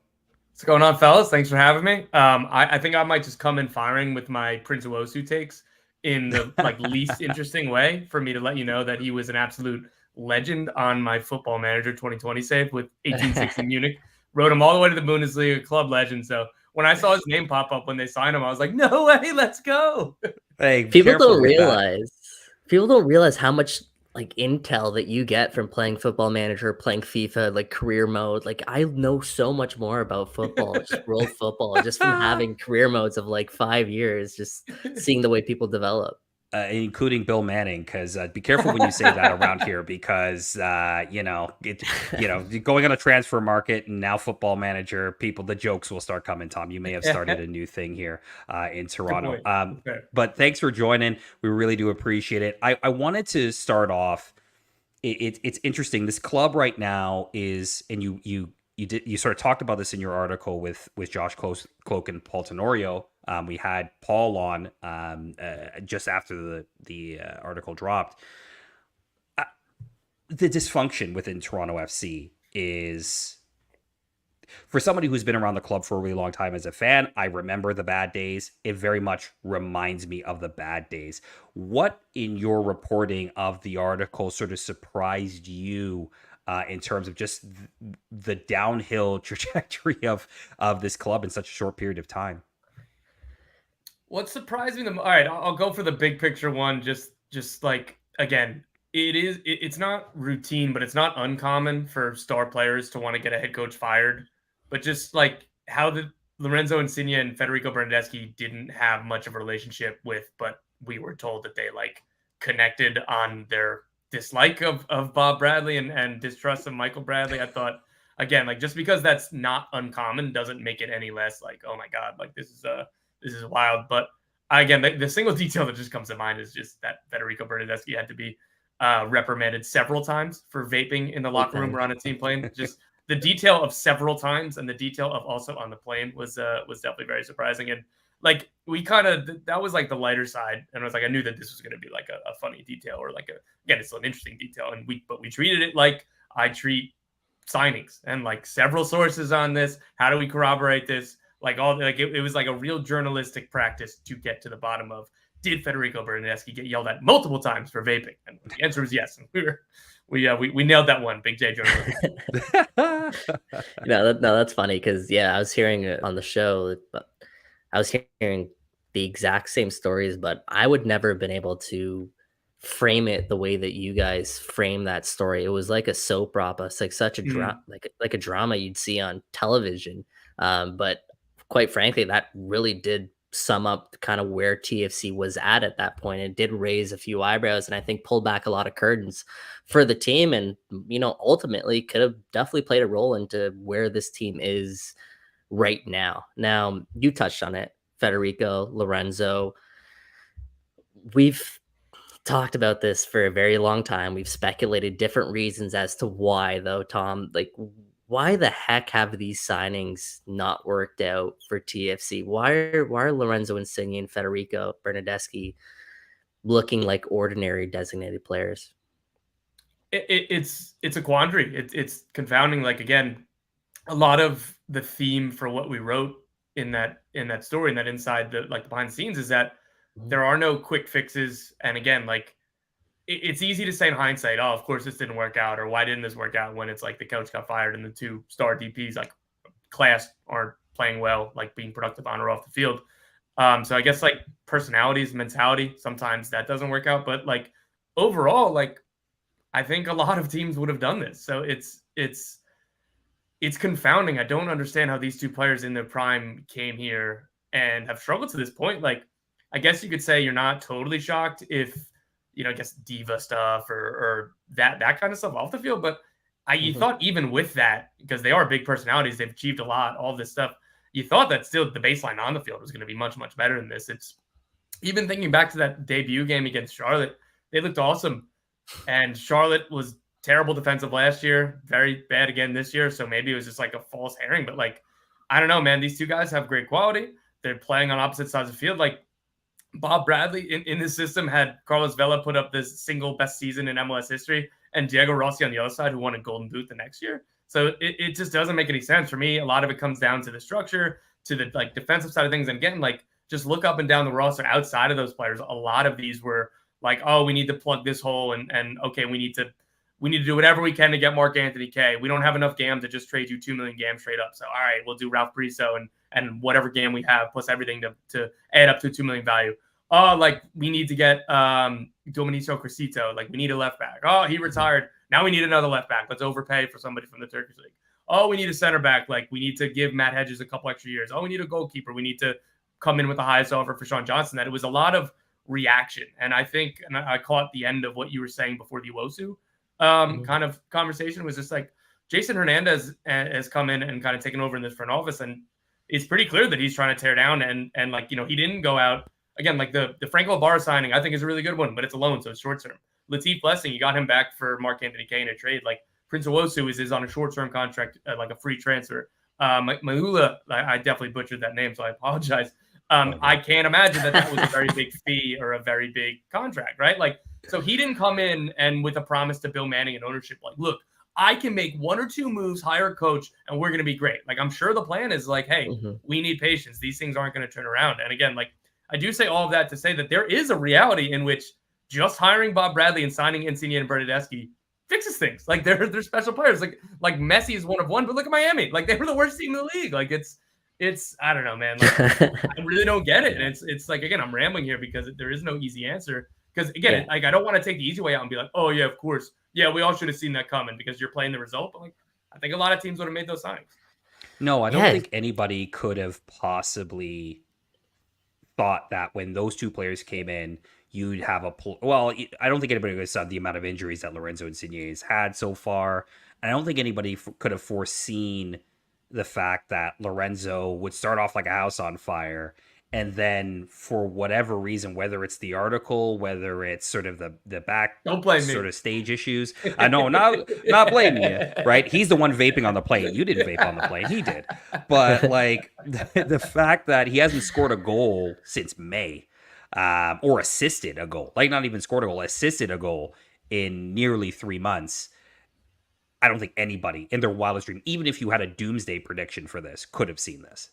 Speaker 5: What's going on, fellas? Thanks for having me. I think I might just come in firing with my Prince Uwosu takes in the least interesting way for me to let you know that he was an absolute legend on my Football Manager 2020 save with 1860 Munich. Rode him all the way to the Bundesliga, club legend. So when I saw his name pop up when they signed him, I was like, no way, let's go.
Speaker 2: Hey,
Speaker 3: people don't realize how much intel that you get from playing Football Manager, playing FIFA, career mode. I know so much more about football, just world football, just from having career modes of 5 years, just seeing the way people develop.
Speaker 2: Including Bill Manning, because be careful when you say that around here, because going on a transfer market and now Football Manager, the jokes will start coming. Tom, you may have started a new thing here in Toronto. But thanks for joining. We really do appreciate it. I wanted to start off. It's interesting. This club right now is, and you sort of talked about this in your article with Josh Cloak and Paul Tenorio. We had Paul on just after the article dropped. The dysfunction within Toronto FC is, for somebody who's been around the club for a really long time as a fan, I remember the bad days. It very much reminds me of the bad days. What in your reporting of the article sort of surprised you in terms of just the downhill trajectory of this club in such a short period of time?
Speaker 5: What surprised me the most? All right, I'll go for the big picture one. Just again, it's not routine, but it's not uncommon for star players to want to get a head coach fired. But just how the Lorenzo Insigne and Federico Bernardeschi didn't have much of a relationship with, but we were told that they connected on their dislike of Bob Bradley and distrust of Michael Bradley. I thought, again, just because that's not uncommon doesn't make it any less oh my God, this is wild. But again, the single detail that just comes to mind is just that Federico Bernardeschi had to be reprimanded several times for vaping in the locker room or on a team plane. Just the detail of several times and the detail of also on the plane was definitely very surprising. And we kind of, that was the lighter side. And I was I knew that this was going to be a funny detail or again, it's still an interesting detail. But we treated it like I treat signings and several sources on this. How do we corroborate this? It was a real journalistic practice to get to the bottom of, did Federico Bernardeschi get yelled at multiple times for vaping? And the answer was yes. And we nailed that one. Big J journalism.
Speaker 3: No, that's funny because I was hearing it on the show, but I was hearing the exact same stories, but I would never have been able to frame it the way that you guys frame that story. It was like a soap opera. It's such a drama, like a drama you'd see on television. But quite frankly, that really did sum up kind of where TFC was at that point. It did raise a few eyebrows and I think pulled back a lot of curtains for the team, and ultimately could have definitely played a role into where this team is right now. Now, you touched on it, Federico, Lorenzo. We've talked about this for a very long time. We've speculated different reasons as to why, though, Tom. Why the heck have these signings not worked out for TFC? Why are Lorenzo Insigne and Federico Bernardeschi looking like ordinary designated players?
Speaker 5: It's a quandary. It's confounding. Again, a lot of the theme for what we wrote in that story and that inside the behind the scenes is that there are no quick fixes. And again, it's easy to say in hindsight, oh, of course this didn't work out, or why didn't this work out, when it's like the coach got fired and the 2-star DPs like class aren't playing well, like being productive on or off the field. So I guess like personalities, mentality, sometimes that doesn't work out. But like overall, like I think a lot of teams would have done this. So it's confounding. I don't understand how these two players in their prime came here and have struggled to this point. Like, I guess you could say you're not totally shocked if, I guess diva stuff or that kind of stuff off the field. But you thought even with that, because they are big personalities, they've achieved a lot, all this stuff, you thought that still the baseline on the field was going to be much, much better than this. It's even thinking back to that debut game against Charlotte, they looked awesome. And Charlotte was terrible defensive last year, very bad again this year. So maybe it was just like a false herring. But like, I don't know, man. These two guys have great quality. They're playing on opposite sides of the field. Like Bob Bradley in this system had Carlos Vela put up this single best season in MLS history, and Diego Rossi on the other side, who won a Golden Boot the next year. So it just doesn't make any sense for me. A lot of it comes down to the structure, to the like defensive side of things. And again, like just look up and down the roster outside of those players. A lot of these were like, oh, we need to plug this hole, and okay, we need to do whatever we can to get Mark Anthony K. We don't have enough GAM to just trade you 2 million GAM straight up. So all right, we'll do Ralph Briso and whatever GAM we have plus everything to add up to 2 million value. Oh, like we need to get Domenico Crescito. Like we need a left back. Oh, he retired. Now we need another left back. Let's overpay for somebody from the Turkish league. Oh, we need a center back. Like we need to give Matt Hedges a couple extra years. Oh, we need a goalkeeper. We need to come in with the highest offer for Sean Johnson. That it was a lot of reaction. And I think, and I caught the end of what you were saying before the Iwosu kind of conversation, was just like Jason Hernandez has come in and kind of taken over in this front office. And it's pretty clear that he's trying to tear down and like, he didn't go out. Again, like the Franco Ibarra signing, I think is a really good one, but it's a loan, so it's short term. Latif Blessing, you got him back for Mark Anthony K in a trade. Like Prince Iwosu is on a short term contract, like a free transfer. Maula, I definitely butchered that name, so I apologize. I can't imagine that was a very big fee or a very big contract, right? Like, so he didn't come in and with a promise to Bill Manning and ownership, like, look, I can make 1 or 2 moves, hire a coach, and we're going to be great. Like, I'm sure the plan is like, hey, we need patience. These things aren't going to turn around. And again, like, I do say all of that to say that there is a reality in which just hiring Bob Bradley and signing Insigne and Bernadeschi fixes things. Like they're special players. Like Messi is one of one, but look at Miami. Like they were the worst team in the league. Like it's I don't know, man. Like, I really don't get it. And it's like, again, I'm rambling here because there is no easy answer. Because again, like I don't want to take the easy way out and be like, oh yeah, of course, yeah, we all should have seen that coming because you're playing the result. But like I think a lot of teams would have made those signings.
Speaker 2: No, I don't think anybody could have possibly thought that when those two players came in, you'd have I don't think anybody would have said the amount of injuries that Lorenzo Insigne has had so far. And I don't think anybody could have foreseen the fact that Lorenzo would start off like a house on fire. And then for whatever reason, whether it's the article, whether it's sort of the back
Speaker 5: don't blame
Speaker 2: sort
Speaker 5: me.
Speaker 2: of stage issues. I know, not blaming you, right? He's the one vaping on the plane. You didn't vape on the plane. He did. But like the fact that he hasn't scored a goal since May, or assisted a goal, like not even scored a goal, assisted a goal in nearly 3 months. I don't think anybody in their wildest dream, even if you had a doomsday prediction for this, could have seen this.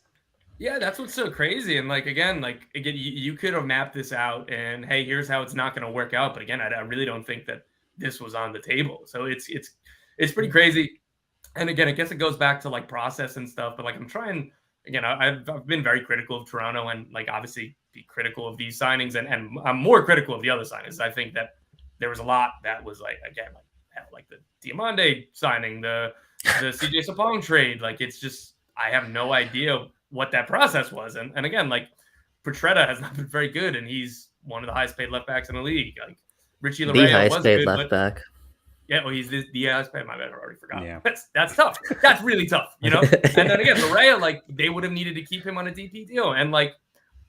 Speaker 5: Yeah, that's what's so crazy. And like again, you could have mapped this out and hey, here's how it's not going to work out. But again, I really don't think that this was on the table. So it's pretty crazy. And again, I guess it goes back to like process and stuff. But like I'm trying again, I've been very critical of Toronto and like obviously be critical of these signings and I'm more critical of the other signings. I think that there was a lot that was like again like the Diamande signing, the CJ Sapong trade. Like it's just I have no idea what that process was. And again, like Petretta has not been very good and he's one of the highest paid left backs in the league. Like Richie Lareya
Speaker 3: the highest paid left back.
Speaker 5: Yeah, well, he's the highest paid. My bad, I already forgot. Yeah. That's tough. That's really tough, And then again, Lareya, like they would have needed to keep him on a DP deal. And like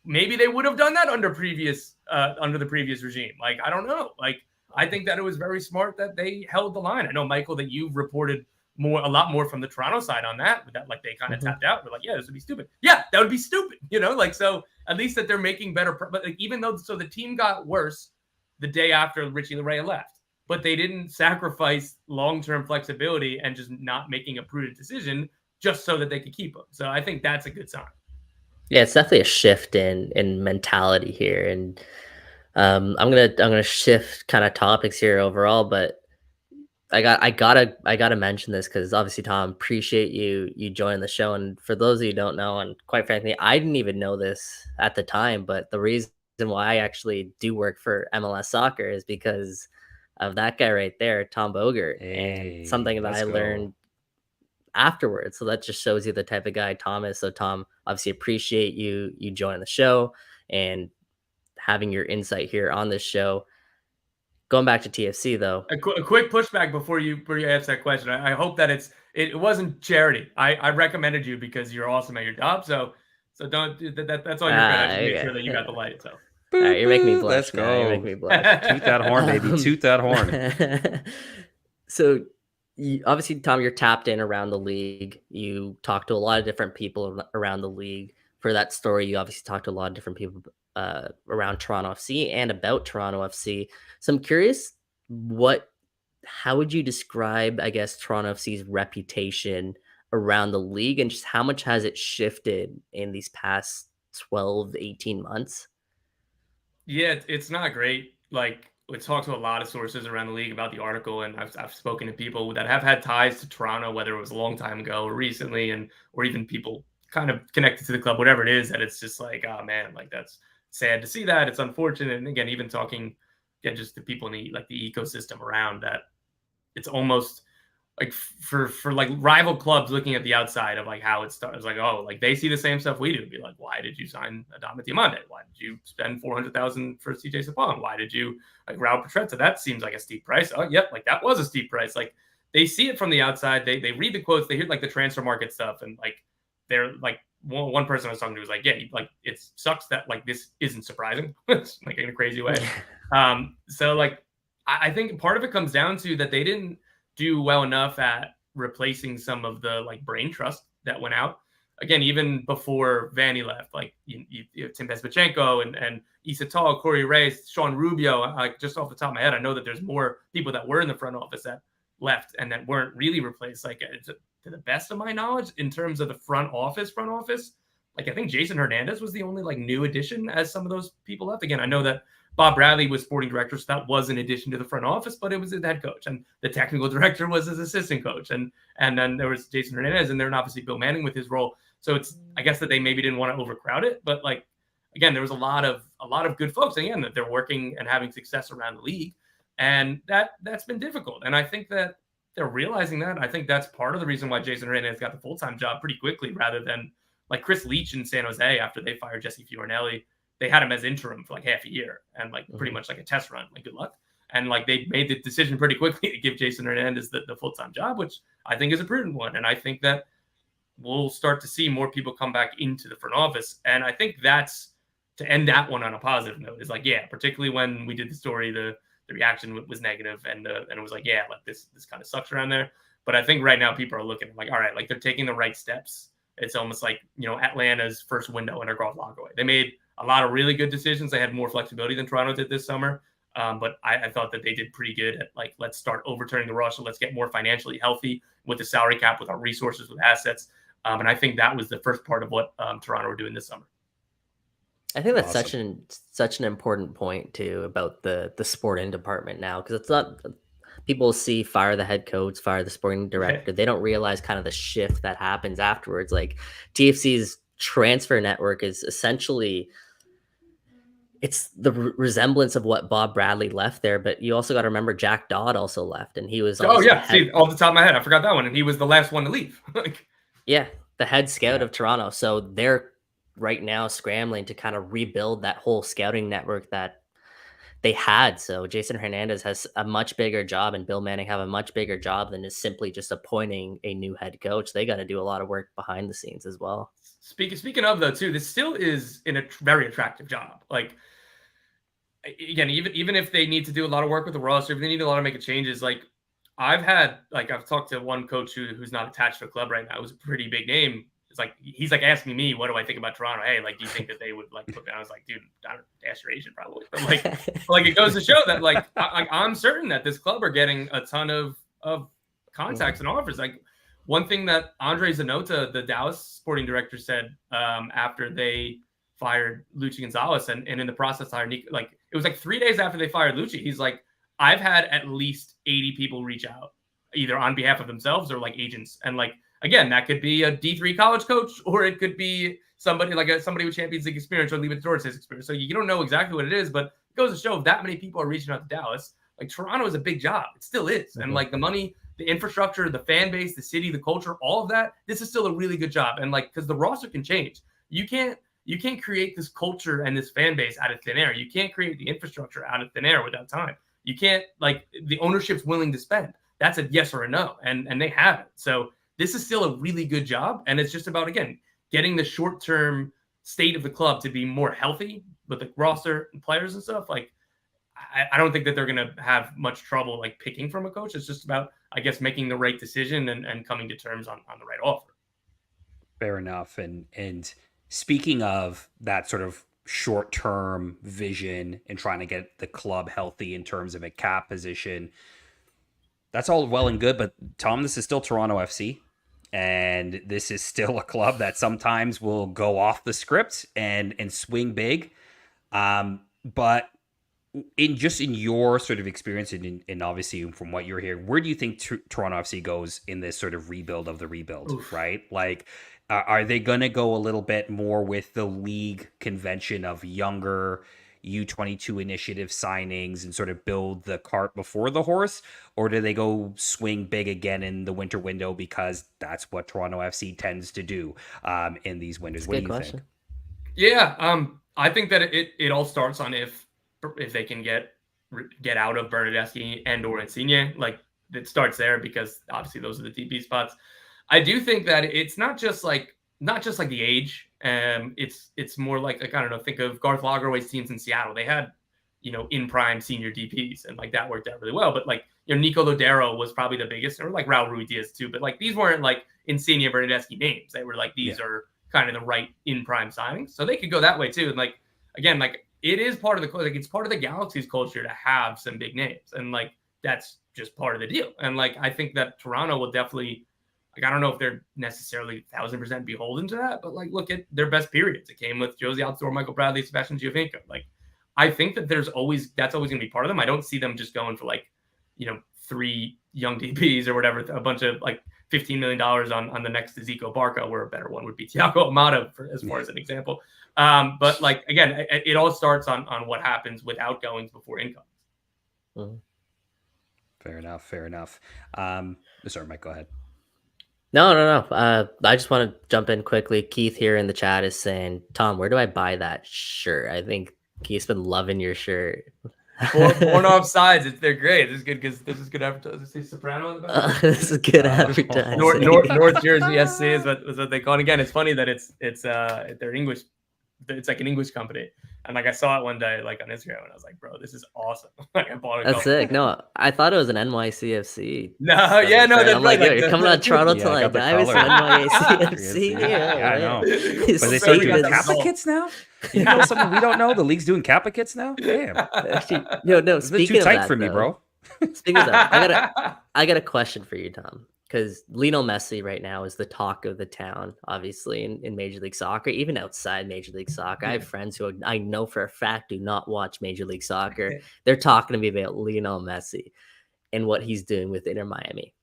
Speaker 5: maybe they would have done that under the previous regime. Like, I don't know. Like, I think that it was very smart that they held the line. I know, Michael, that you've reported a lot more from the Toronto side on that like they kind of tapped out. We're like, yeah, this would be stupid. Yeah, that would be stupid. Like, so at least that they're making better, but like, even though, so the team got worse the day after Richie Lareya left, but they didn't sacrifice long-term flexibility and just not making a prudent decision just so that they could keep him. So I think that's a good sign.
Speaker 3: Yeah, it's definitely a shift in mentality here. And I'm gonna shift kind of topics here overall, but I gotta mention this because obviously, Tom, appreciate you joining the show. And for those of you who don't know, and quite frankly, I didn't even know this at the time, but the reason why I actually do work for MLS soccer is because of that guy right there, Tom Bogert, and
Speaker 2: Hey,
Speaker 3: something that
Speaker 2: let's
Speaker 3: I
Speaker 2: go.
Speaker 3: learned afterwards. So that just shows you the type of guy Tom is. So Tom, obviously appreciate you joining the show and having your insight here on this show. Going back to TFC though.
Speaker 5: A quick pushback before you answer that question. I hope that it wasn't charity. I recommended you because you're awesome at your job. So don't that's all you're good. I just made sure that you got the light. So
Speaker 3: All right, you're making me
Speaker 2: Boo,
Speaker 3: blush.
Speaker 2: let's
Speaker 3: Now. You're
Speaker 2: go.
Speaker 3: making me blush.
Speaker 2: Toot that horn, baby. Toot that horn.
Speaker 3: So, obviously, Tom, you're tapped in around the league. You talk to a lot of different people around the league. For that story, you obviously talked to a lot of different people around Toronto FC and about Toronto FC. So I'm curious, how would you describe, I guess, Toronto FC's reputation around the league, and just how much has it shifted in these past 12, 18 months?
Speaker 5: yeah, it's not great. Like we talked to a lot of sources around the league about the article, and I've spoken to people that have had ties to Toronto, whether it was a long time ago or recently, or even people kind of connected to the club, whatever it is. That it's just like, oh man, like that's sad to see that. It's unfortunate. And again, even talking, just to people in the ecosystem around that, it's almost like for like rival clubs looking at the outside of like how it starts, like, oh, like they see the same stuff we do. Be like, why did you sign Adama Diamande? Why did you spend $400,000 for CJ Sapong? Why did you like Raul Petretta? That seems like a steep price. Oh, yep, like that was a steep price. Like they see it from the outside. They read the quotes. They hear like the transfer market stuff, and like they're like one person I was talking to was like, yeah, like it sucks that like this isn't surprising, like in a crazy way. So like I think part of it comes down to that they didn't do well enough at replacing some of the like brain trust that went out. Again, even before Vanny left, like you have Tim Bezbachenko and Issa Tall, Corey Reyes, Sean Rubio. Like just off the top of my head, I know that there's more people that were in the front office that left and that weren't really replaced. Like to the best of my knowledge, in terms of the front office, like I think Jason Hernandez was the only like new addition as some of those people left. Again, I know that Bob Bradley was sporting director, so that was an addition to the front office, but it was his head coach, and the technical director was his assistant coach, and then there was Jason Hernandez, and then obviously Bill Manning with his role. So it's, I guess that they maybe didn't want to overcrowd it, but like again, there was a lot of good folks, and again, that they're working and having success around the league, and that's been difficult. And I think that they're realizing that. I think that's part of the reason why Jason Hernandez got the full-time job pretty quickly, rather than like Chris Leach in San Jose after they fired Jesse Fiorinelli. They had him as interim for like half a year and like pretty much like a test run, like good luck. And like they made the decision pretty quickly to give Jason Hernandez the full-time job, which I think is a prudent one. And I think that we'll start to see more people come back into the front office. And I think that's, to end that one on a positive note, is like, yeah, particularly when we did the story, the reaction was negative, and it was like, yeah, like this kind of sucks around there. But I think right now people are looking like, all right, like they're taking the right steps. It's almost like, Atlanta's first window under Garth Lagerwey. They made a lot of really good decisions. They had more flexibility than Toronto did this summer. But I thought that they did pretty good at like, let's start overturning the roster. Let's get more financially healthy with the salary cap, with our resources, with assets. And I think that was the first part of what Toronto were doing this summer.
Speaker 3: I think that's such an important point too about the sporting department now, because it's not, people see fire the head coach, fire the sporting director. They don't realize kind of the shift that happens afterwards. Like TFC's transfer network is essentially, it's the resemblance of what Bob Bradley left there, but you also got to remember Jack Dodd also left, and he was
Speaker 5: see, off the top of my head, I forgot that one, and he was the last one to leave.
Speaker 3: The head scout of Toronto. So they're right now scrambling to kind of rebuild that whole scouting network that they had. So Jason Hernandez has a much bigger job, and Bill Manning have a much bigger job than is simply just appointing a new head coach. They got to do a lot of work behind the scenes as well.
Speaker 5: Speaking of though, too, this still is in a very attractive job. Like again, even if they need to do a lot of work with the roster, if they need a lot of making changes, like I've talked to one coach who's not attached to a club right now. It was a pretty big name. It's like he's like asking me, what do I think about Toronto? Hey, like, do you think that they would like put me? I was like, dude, I don't ask your agent probably, but like it goes to show that like I'm certain that this club are getting a ton of contacts and offers. Like one thing that Andre Zanota, the Dallas sporting director, said after they fired Luchi Gonzalez, and in the process hired Nico. Like, it was like 3 days after they fired Luchi, he's like, I've had at least 80 people reach out, either on behalf of themselves or like agents. And like, again, that could be a D3 college coach, or it could be somebody like somebody with Champions League experience or Libertadores experience. So you don't know exactly what it is, but it goes to show if that many people are reaching out to Dallas, like, Toronto is a big job. It still is. And like, the money, the infrastructure, the fan base, the city, the culture, all of that, this is still a really good job. And like, because the roster can change. You can't create this culture and this fan base out of thin air. You can't create the infrastructure out of thin air without time. You can't, like, the ownership's willing to spend. That's a yes or a no, and they haven't. So this is still a really good job, and it's just about, again, getting the short-term state of the club to be more healthy with the roster and players and stuff. Like, I don't think that they're going to have much trouble, like, picking from a coach. It's just about, I guess, making the right decision and coming to terms on the right offer.
Speaker 2: Fair enough. And speaking of that sort of short-term vision and trying to get the club healthy in terms of a cap position, that's all well and good, but Tom, this is still Toronto FC, and this is still a club that sometimes will go off the script and swing big. But in your sort of experience, and obviously from what you're hearing, where do you think Toronto FC goes in this sort of rebuild of the rebuild? Oof. Right? Like, are they going to go a little bit more with the league convention of younger U22 initiative signings and sort of build the cart before the horse? Or do they go swing big again in the winter window, because that's what Toronto FC tends to do in these windows? What do you think?
Speaker 5: Yeah, I think that it all starts on if they can get out of Bernardeschi and or Insigne. Like, it starts there, because obviously those are the DP spots. I do think that it's not just like the age. It's more like, I don't know, think of Garth Lagerwey's teams in Seattle. They had, in prime senior DPs, and like that worked out really well. But like, Nico Lodero was probably the biggest, or like Raul Ruiz too. But like, these weren't like Insigne Bernardeschi names. They were like, these are kind of the right in prime signings. So they could go that way too. And like, again, like, it is part of it's part of the Galaxy's culture to have some big names. And like, that's just part of the deal. And like, I think that Toronto will definitely, like, I don't know if they're necessarily 1,000% beholden to that, but like, look at their best periods. It came with Josie Altidore, Michael Bradley, Sebastian Giovinco. Like, I think that that's always going to be part of them. I don't see them just going for like, 3 young DPs or whatever, a bunch of like $15 million on the next Zico Barca, where a better one would be Thiago Almada, as far as an example. But like, again, it all starts on what happens with outgoings before incomes.
Speaker 3: Mm-hmm.
Speaker 2: Fair enough. Sorry, Mike, go ahead.
Speaker 3: No. I just want to jump in quickly. Keith here in the chat is saying, Tom, where do I buy that shirt? I think Keith's been loving your shirt.
Speaker 5: Born Offsides. They're great. This is good, because this is good advertising. See Soprano in the back?
Speaker 3: This is good advertising.
Speaker 5: North Jersey SC is what they call it. Again, it's funny that it's they're English. It's like an English company. And like, I saw it one day, like, on Instagram, and I was like, bro, this is awesome. Like, I bought it.
Speaker 3: That's sick. No, I thought it was an NYCFC.
Speaker 5: No, yeah, no, that's
Speaker 3: I'm like, yo, you're coming on Toronto Till I Die with some NYCFC.
Speaker 2: Yeah, I know. But they say doing Kappa kits now? You know something we don't know? The league's doing Kappa kits now? Damn.
Speaker 3: Actually, no, speaking
Speaker 2: too tight
Speaker 3: of that,
Speaker 2: for me, bro.
Speaker 3: Speaking of that, I got a question for you, Tom. Because Lionel Messi right now is the talk of the town, obviously, in Major League Soccer, even outside Major League Soccer. I have friends who I know for a fact do not watch Major League Soccer. They're talking to me about Lionel Messi and what he's doing with Inter Miami.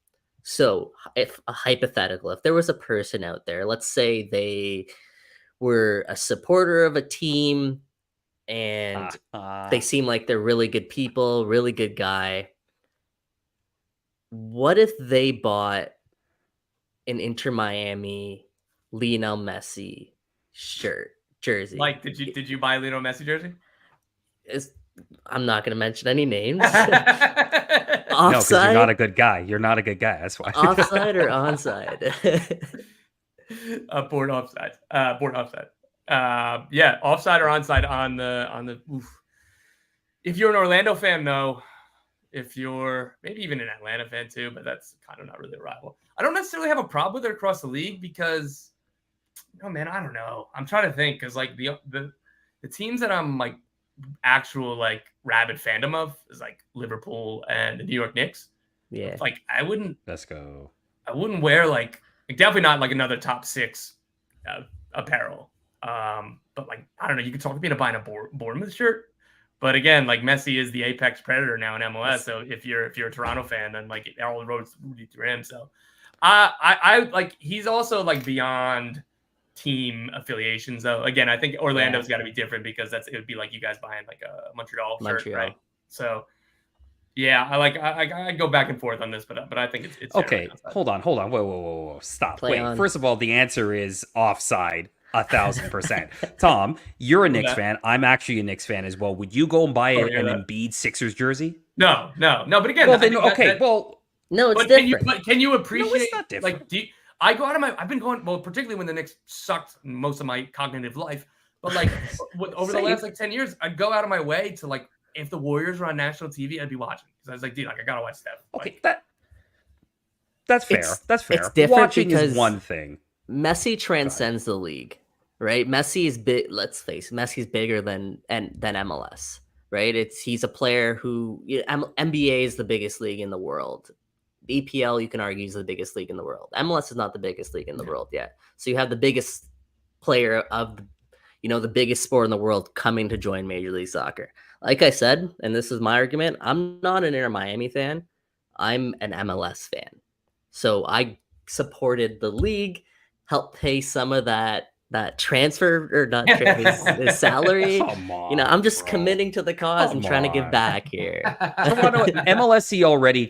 Speaker 3: So, if a hypothetical, if there was a person out there, let's say they were a supporter of a team and they seem like they're really good people, really good guy. What if they bought an Inter Miami Lionel Messi jersey?
Speaker 5: Like, did you buy a Lionel Messi jersey?
Speaker 3: I'm not going to mention any names.
Speaker 2: Offside? No, because you're not a good guy. You're not a good guy. That's why.
Speaker 3: Offside or onside?
Speaker 5: Board offside. Yeah, offside or onside on the. Oof. If you're an Orlando fan, no. If you're maybe even an Atlanta fan too, but that's kind of not really a rival. I don't necessarily have a problem with it across the league, because, I don't know. I'm trying to think, because like the teams that I'm like actual like rabid fandom of is like Liverpool and the New York Knicks.
Speaker 3: Yeah.
Speaker 5: Like, I wouldn't.
Speaker 2: Let's go.
Speaker 5: I wouldn't wear like definitely not like another top 6 apparel. But like, I don't know, you could talk me into buying a Bournemouth shirt. But again, like Messi is the apex predator now in MLS. So if you're a Toronto fan, then like all the roads lead through him. So I like, he's also like beyond team affiliations though. Again, I think Orlando's got to be different because it would be like you guys buying like a Montreal shirt, right? So yeah, I go back and forth on this, but I think it's
Speaker 2: okay. Hold on, whoa, stop. First of all, the answer is offside. 1,000%. Tom, you're a Knicks fan. I'm actually a Knicks fan as well. Would you go and buy an Embiid Sixers jersey?
Speaker 5: No. But again,
Speaker 2: well, then, no,
Speaker 3: it's different.
Speaker 5: Can you appreciate?
Speaker 2: No, it's not different.
Speaker 5: Like, I go out of I've been going, well, particularly when the Knicks sucked most of my cognitive life, but like over the last like 10 years, I'd go out of my way to like, if the Warriors were on national TV, I'd be watching because I was like, dude, like I gotta watch Steph.
Speaker 2: Okay, that's fair. That's fair.
Speaker 3: It's different
Speaker 2: watching
Speaker 3: because
Speaker 2: is one thing.
Speaker 3: Messi transcends the league, right? Messi is big. Let's face it, Messi's bigger than MLS, right? He's a player who NBA is the biggest league in the world. The EPL, you can argue, is the biggest league in the world. MLS is not the biggest league in the world yet. So you have the biggest player of, the biggest sport in the world coming to join Major League Soccer. Like I said, and this is my argument, I'm not an Inter Miami fan. I'm an MLS fan. So I supported the league, helped pay some of that transfer or not his salary.
Speaker 2: Come on,
Speaker 3: I'm just committing to the cause and trying to give back here.
Speaker 2: MLSE already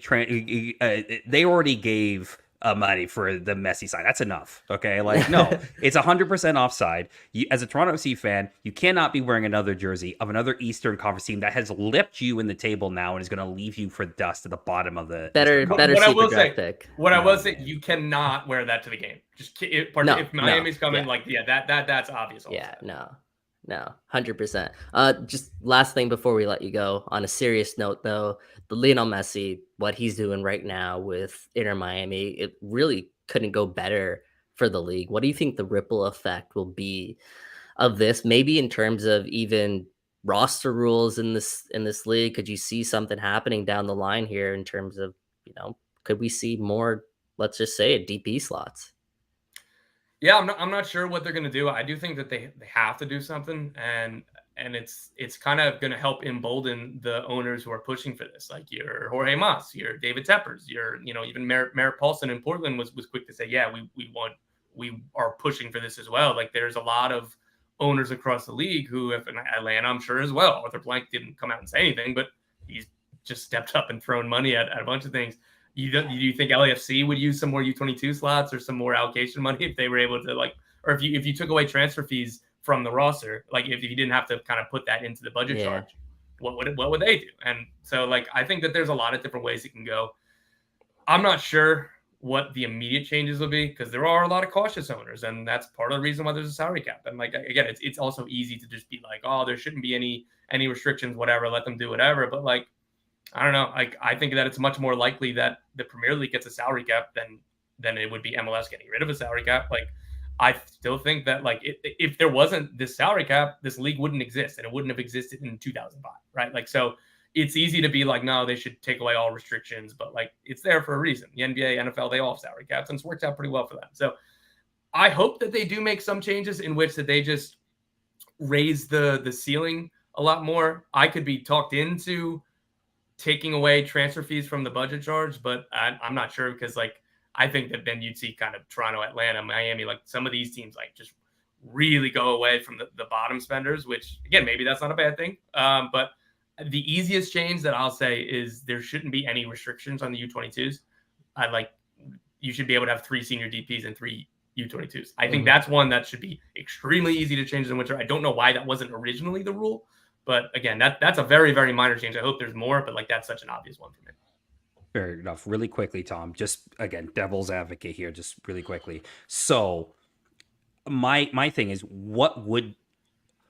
Speaker 2: they already gave money for the Messi side. That's enough. Okay, like no, it's 100% offside. As a Toronto FC fan, you cannot be wearing another jersey of another Eastern Conference team that has lipped you in the table now and is going to leave you for dust at the bottom of the
Speaker 3: better.
Speaker 5: What I will say, you cannot wear that to the game. Just if Miami's coming, that's obvious.
Speaker 3: Yeah, no, 100%. Just last thing before we let you go. On a serious note, though, the Lionel Messi, what he's doing right now with Inter Miami, it really couldn't go better for the league. What do you think the ripple effect will be of this? Maybe in terms of even roster rules in this league. Could you see something happening down the line here in terms of could we see more? Let's just say it, DP slots.
Speaker 5: Yeah, I'm not sure what they're going to do. I do think that they have to do something, and it's kind of going to help embolden the owners who are pushing for this, like your Jorge Mas, your David Teppers, your even Merritt Paulson in Portland was quick to say, yeah, we are pushing for this as well. Like there's a lot of owners across the league who, if in Atlanta, I'm sure as well. Arthur Blank didn't come out and say anything, but he's just stepped up and thrown money at a bunch of things. Do you think LAFC would use some more U22 slots or some more allocation money if they were able to or if you took away transfer fees from the roster, like if you didn't have to kind of put that into the budget charge, what would they do? And so I think that there's a lot of different ways it can go. I'm not sure what the immediate changes will be because there are a lot of cautious owners, and that's part of the reason why there's a salary cap. And again, it's also easy to just be like, oh, there shouldn't be any restrictions, whatever, let them do whatever. But I don't know. I think that it's much more likely that the Premier League gets a salary cap than it would be MLS getting rid of a salary cap. I still think that if there wasn't this salary cap, this league wouldn't exist, and it wouldn't have existed in 2005, right? So it's easy to be like, no, they should take away all restrictions, but it's there for a reason. The NBA, NFL, they all have salary caps, and it's worked out pretty well for them. So I hope that they do make some changes in which that they just raise the ceiling a lot more. I could be talked into taking away transfer fees from the budget charge, but I'm not sure because I think that then you'd see kind of Toronto, Atlanta, Miami, some of these teams just really go away from the bottom spenders, which again, maybe that's not a bad thing. But the easiest change that I'll say is there shouldn't be any restrictions on the U22s. You should be able to have 3 senior DPs and 3 U22s. I think that's one that should be extremely easy to change in winter. I don't know why that wasn't originally the rule. But again, that's a very, very minor change. I hope there's more, but that's such an obvious one for me.
Speaker 2: Fair enough. Really quickly, Tom, just again, devil's advocate here, just really quickly. So my thing is,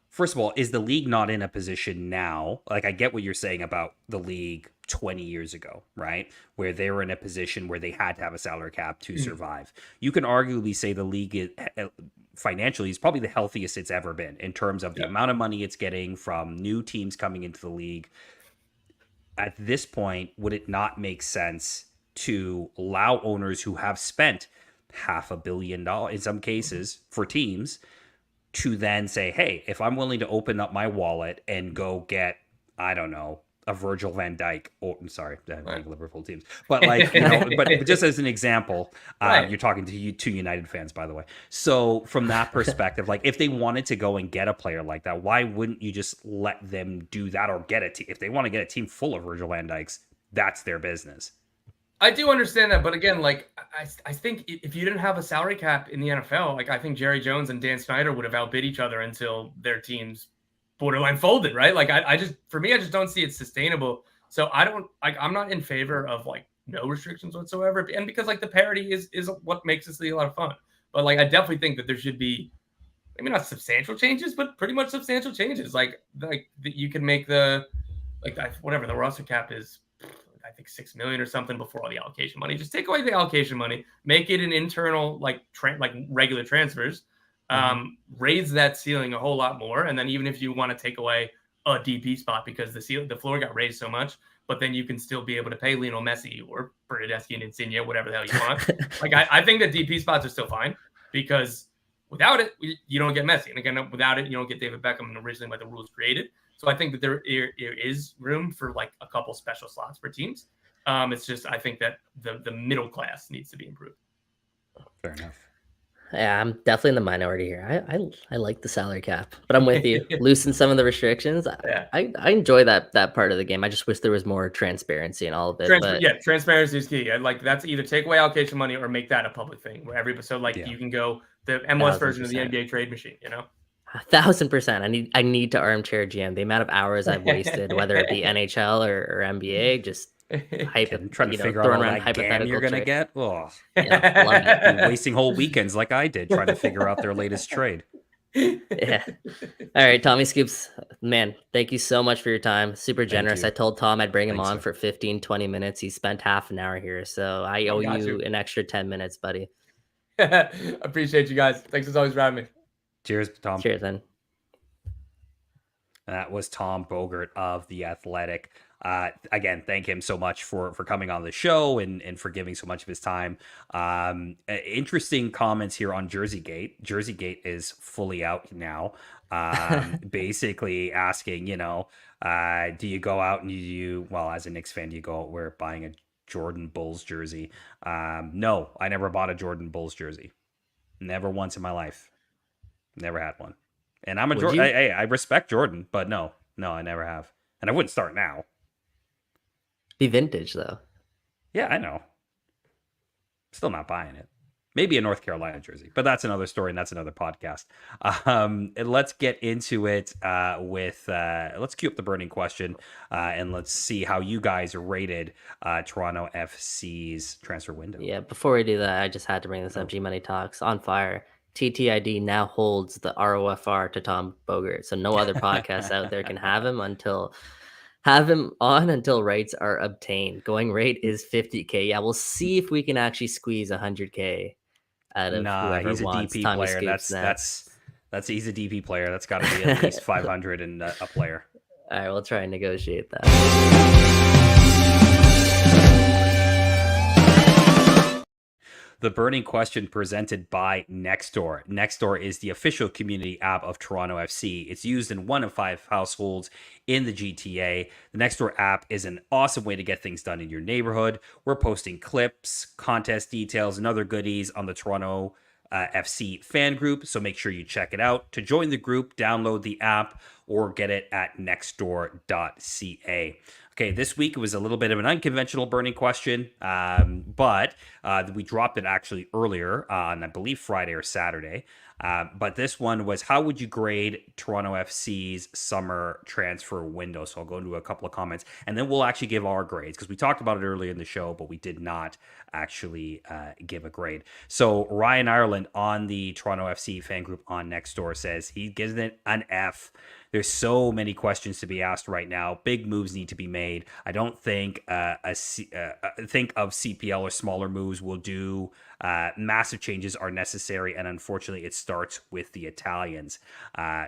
Speaker 2: first of all, is the league not in a position now? I get what you're saying about the league 20 years ago, right? Where they were in a position where they had to have a salary cap to survive. You can arguably say the league is financially is probably the healthiest it's ever been in terms of the amount of money it's getting from new teams coming into the league. At this point, would it not make sense to allow owners who have spent $500 million in some cases for teams to then say, hey, if I'm willing to open up my wallet and go get, I don't know, a Virgil van Dijk, or I'm sorry, I don't like Liverpool teams, but like, but just as an example, you're talking to two United fans, by the way. So from that perspective, like if they wanted to go and get a player like that, why wouldn't you just let them do that or get it? If they want to get a team full of Virgil van Dijks, that's their business.
Speaker 5: I do understand that, but again, like I think if you didn't have a salary cap in the NFL, like I think Jerry Jones and Dan Snyder would have outbid each other until their teams borderline folded, right? Like I just don't see it sustainable. So I'm not in favor of like no restrictions whatsoever, and because like the parity is what makes this league a lot of fun. But like I definitely think that there should be maybe not substantial changes, but pretty much substantial changes. Like you can make the whatever the roster cap is. I think 6 million or something before all the allocation money. Just take away the allocation money, make it an internal like regular transfers, raise that ceiling a whole lot more. And then even if you want to take away a DP spot because the floor got raised so much, but then you can still be able to pay Lionel Messi or Bernadeschi and Insigne, whatever the hell you want. Like I think that DP spots are still fine because without it, you don't get Messi. And again, without it, you don't get David Beckham originally by the rules created. So I think that there is room for like a couple special slots for teams. It's just I think that the middle class needs to be improved.
Speaker 2: Fair enough.
Speaker 3: Yeah, I'm definitely in the minority here. I like the salary cap, but I'm with you. Loosen some of the restrictions.
Speaker 5: Yeah.
Speaker 3: I enjoy that part of the game. I just wish there was more transparency in all of it.
Speaker 5: Transparency is key. Like that's either take away allocation money or make that a public thing where you can go the MLS version of the NBA trade machine.
Speaker 3: 1,000%. I need to armchair GM. The amount of hours I've wasted, whether it be NHL or NBA, just
Speaker 2: trying to figure out all that hypothetical you're gonna get. Oh,
Speaker 3: yeah, love it.
Speaker 2: And wasting whole weekends like I did trying to figure out their latest trade.
Speaker 3: Yeah. All right, Tommy Scoops, man, thank you so much for your time. Super generous. I told Tom I'd bring him on for 15, 20 minutes. He spent half an hour here, so I owe you an extra 10 minutes, buddy.
Speaker 5: Appreciate you guys. Thanks as always for having me.
Speaker 2: Cheers, Tom.
Speaker 3: Cheers, then.
Speaker 2: That was Tom Bogert of The Athletic. Again, thank him so much for coming on the show and for giving so much of his time. Interesting comments here on Jerseygate. Jerseygate is fully out now. Basically asking, do you go out and well, as a Knicks fan, do you go out buying a Jordan Bulls jersey? No, I never bought a Jordan Bulls jersey. Never once in my life. Never had one. And I'm a Jordan. I respect Jordan, but no, I never have. And I wouldn't start now.
Speaker 3: Be vintage, though.
Speaker 2: Yeah, I know. Still not buying it. Maybe a North Carolina jersey, but that's another story and that's another podcast. And let's get into it let's cue up the burning question and let's see how you guys rated Toronto FC's transfer window.
Speaker 3: Yeah, before we do that, I just had to bring this up. G-Money Talks on fire. TTID now holds the ROFR to Tom Bogert, so no other podcast out there can have him on until rights are obtained. Going rate is 50K. Yeah, we'll see if we can actually squeeze 100K out of whoever
Speaker 2: he's a
Speaker 3: wants
Speaker 2: DP
Speaker 3: Tommy
Speaker 2: player. He's a DP player. That's got to be at least 500 and a player.
Speaker 3: All right, we'll try and negotiate that.
Speaker 2: The burning question presented by Nextdoor. Nextdoor is the official community app of Toronto FC. It's used in 1 of 5 households in the GTA. The Nextdoor app is an awesome way to get things done in your neighborhood. We're posting clips, contest details, and other goodies on the Toronto FC fan group, so make sure you check it out. To join the group, download the app or get it at nextdoor.ca. Okay, this week it was a little bit of an unconventional burning question, but we dropped it actually earlier on, I believe, Friday or Saturday. But this one was, how would you grade Toronto FC's summer transfer window? So I'll go into a couple of comments, and then we'll actually give our grades, because we talked about it earlier in the show, but we did not actually give a grade. So Ryan Ireland on the Toronto FC fan group on Nextdoor says he gives it an F. There's so many questions to be asked right now. Big moves need to be made. I don't think think of CPL or smaller moves will do massive changes are necessary, and unfortunately, it starts with the Italians.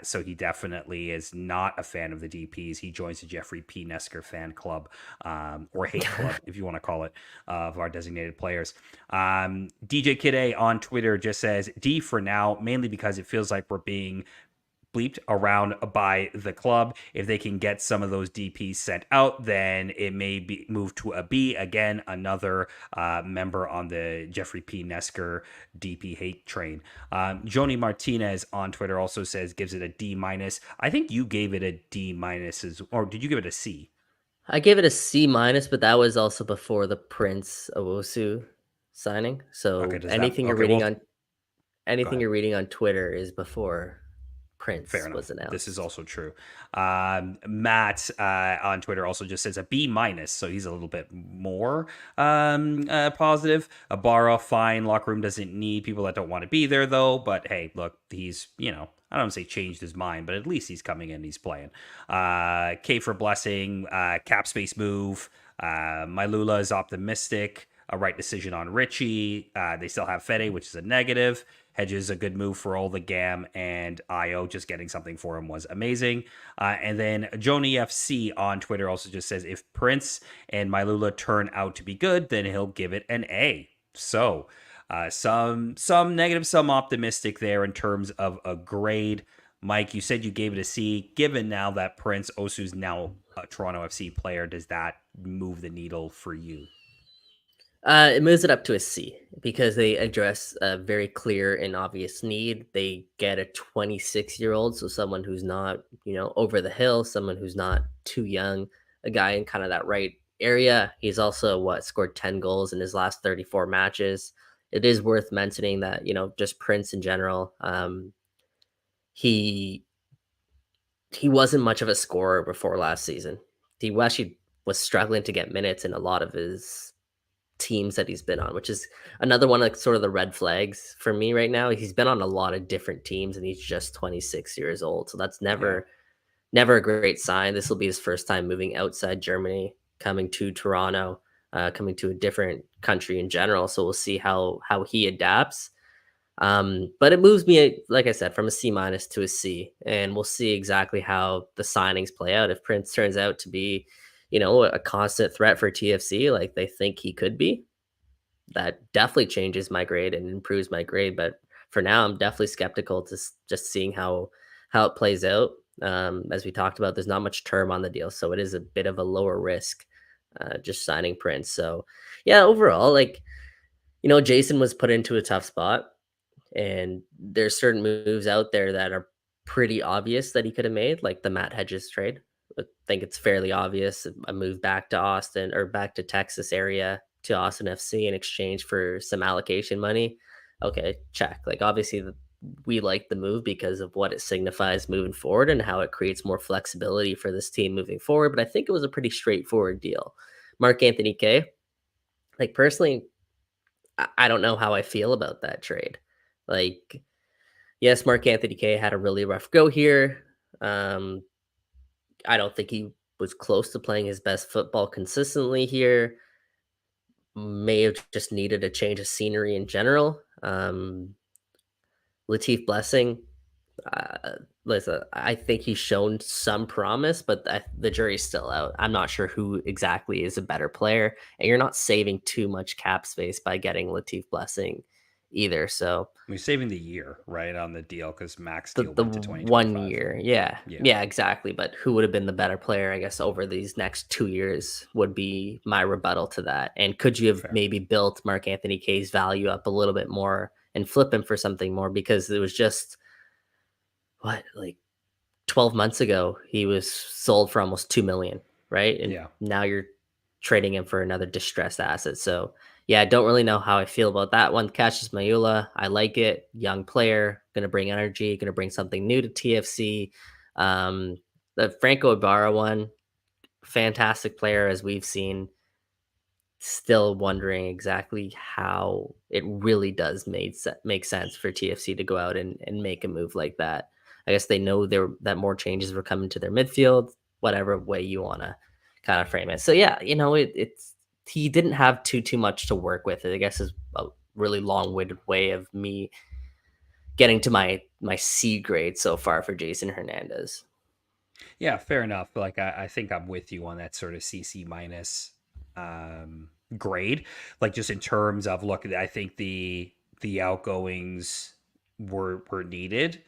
Speaker 2: So he definitely is not a fan of the DPs. He joins the Jeffrey P. Nesker fan club, or hate club, if you want to call it, of our designated players. DJ Kid A on Twitter just says D for now, mainly because it feels like we're being bleeped around by the club. If they can get some of those DPs sent out, then it may be moved to a B. Again, another member on the Jeffrey P. Nesker DP hate train. Joni Martinez on Twitter also says, gives it a D minus. I think you gave it a D minus, or did you give it a C?
Speaker 3: I gave it a C minus, but that was also before the Prince Owusu signing. So anything you're reading on Twitter is before Prince was announced.
Speaker 2: This is also true. Matt on Twitter also just says a B minus, so he's a little bit more positive. Ibarra, fine. Locker room doesn't need people that don't want to be there, though. But hey, look, he's, I don't want to say changed his mind, but at least he's coming in, he's playing. K for blessing, cap space move. Mailula is optimistic. A right decision on Richie. They still have Fede, which is a negative. Hedges a good move for all the Gam, and Io just getting something for him was amazing. And then Joni FC on Twitter also just says, if Prince and Mailula turn out to be good, then he'll give it an A. So some negative, some optimistic there in terms of a grade. Mike, you said you gave it a C. Given now that Prince Osu's now a Toronto FC player, does that move the needle for you?
Speaker 3: It moves it up to a C because they address a very clear and obvious need. They get a 26-year-old, so someone who's not, over the hill, someone who's not too young, a guy in kind of that right area. He's also scored 10 goals in his last 34 matches. It is worth mentioning that, just Prince in general, he wasn't much of a scorer before last season. He actually was struggling to get minutes in a lot of his teams that he's been on, which is another one of sort of the red flags for me right now. He's been on a lot of different teams and he's just 26 years old. So that's never a great sign. This will be his first time moving outside Germany, coming to Toronto, coming to a different country in general. So we'll see how he adapts. But it moves me, like I said, from a C minus to a C, and we'll see exactly how the signings play out. If Prince turns out to be, a constant threat for TFC, like they think he could be, that definitely changes my grade and improves my grade. But for now, I'm definitely skeptical to just seeing how it plays out. As we talked about, there's not much term on the deal, so it is a bit of a lower risk, just signing Prince. So yeah, overall, Jason was put into a tough spot, and there's certain moves out there that are pretty obvious that he could have made, like the Matt Hedges trade. I think it's fairly obvious, a move back to Austin or back to Texas area to Austin FC in exchange for some allocation money. Okay, check. Obviously we like the move because of what it signifies moving forward and how it creates more flexibility for this team moving forward. But I think it was a pretty straightforward deal. Mark Anthony K, personally, I don't know how I feel about that trade. Yes, Mark Anthony K had a really rough go here. I don't think he was close to playing his best football consistently here. May have just needed a change of scenery in general. Latif Blessing, listen, I think he's shown some promise, but the jury's still out. I'm not sure who exactly is a better player, and you're not saving too much cap space by getting Latif Blessing either. So
Speaker 2: we're saving the year, right, on the deal, because Max deal
Speaker 3: the
Speaker 2: went to 2025.
Speaker 3: 1 year. Yeah, exactly. But who would have been the better player, I guess, over these next 2 years would be my rebuttal to that. And could you have maybe built Mark Anthony K's value up a little bit more and flip him for something more? Because it was just 12 months ago, he was sold for almost $2 million, right? And now you're trading him for another distressed asset. So yeah, I don't really know how I feel about that one. Cassius Mailula, I like it. Young player, going to bring energy, going to bring something new to TFC. The Franco Ibarra one, fantastic player, as we've seen. Still wondering exactly how it really does make sense for TFC to go out and make a move like that. I guess they know that more changes were coming to their midfield, whatever way you want to kind of frame it. So yeah, he didn't have too much to work with, I guess is really long-winded way of me getting to my C grade so far for Jason Hernandez.
Speaker 2: Yeah, fair enough. Like I think I'm with you on that sort of CC minus grade. Like just in terms of look, I think the outgoings were needed.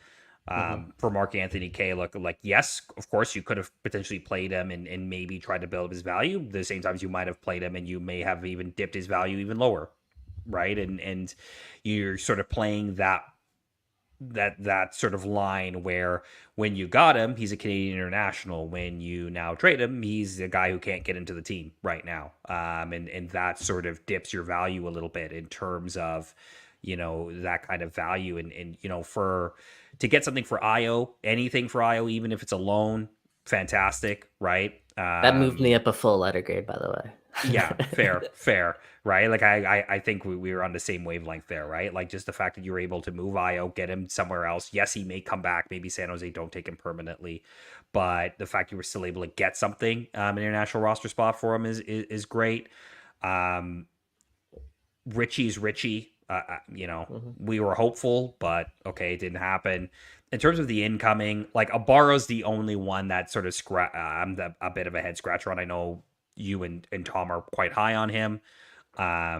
Speaker 2: For Mark Anthony K, look, like yes, of course you could have potentially played him and maybe tried to build up his value. The same times you might have played him and you may have even dipped his value even lower, right? And you're sort of playing that sort of line where when you got him, he's a Canadian international. When you now trade him, he's a guy who can't get into the team right now. And that sort of dips your value a little bit in terms of, that kind of value. And for to get something for IO, anything for IO, even if it's a loan, fantastic, right?
Speaker 3: That moved me up a full letter grade, by the way.
Speaker 2: Yeah, fair, right? Like I think we were on the same wavelength there, right? Like just the fact that you were able to move Io, get him somewhere else. Yes, he may come back. Maybe San Jose don't take him permanently, but the fact you were still able to get something, an international roster spot for him is great. Richie's Richie. We were hopeful, but okay, it didn't happen. In terms of the incoming, like Abaro's the only one that sort of I'm a bit of a head scratcher on. I know you and Tom are quite high on him. I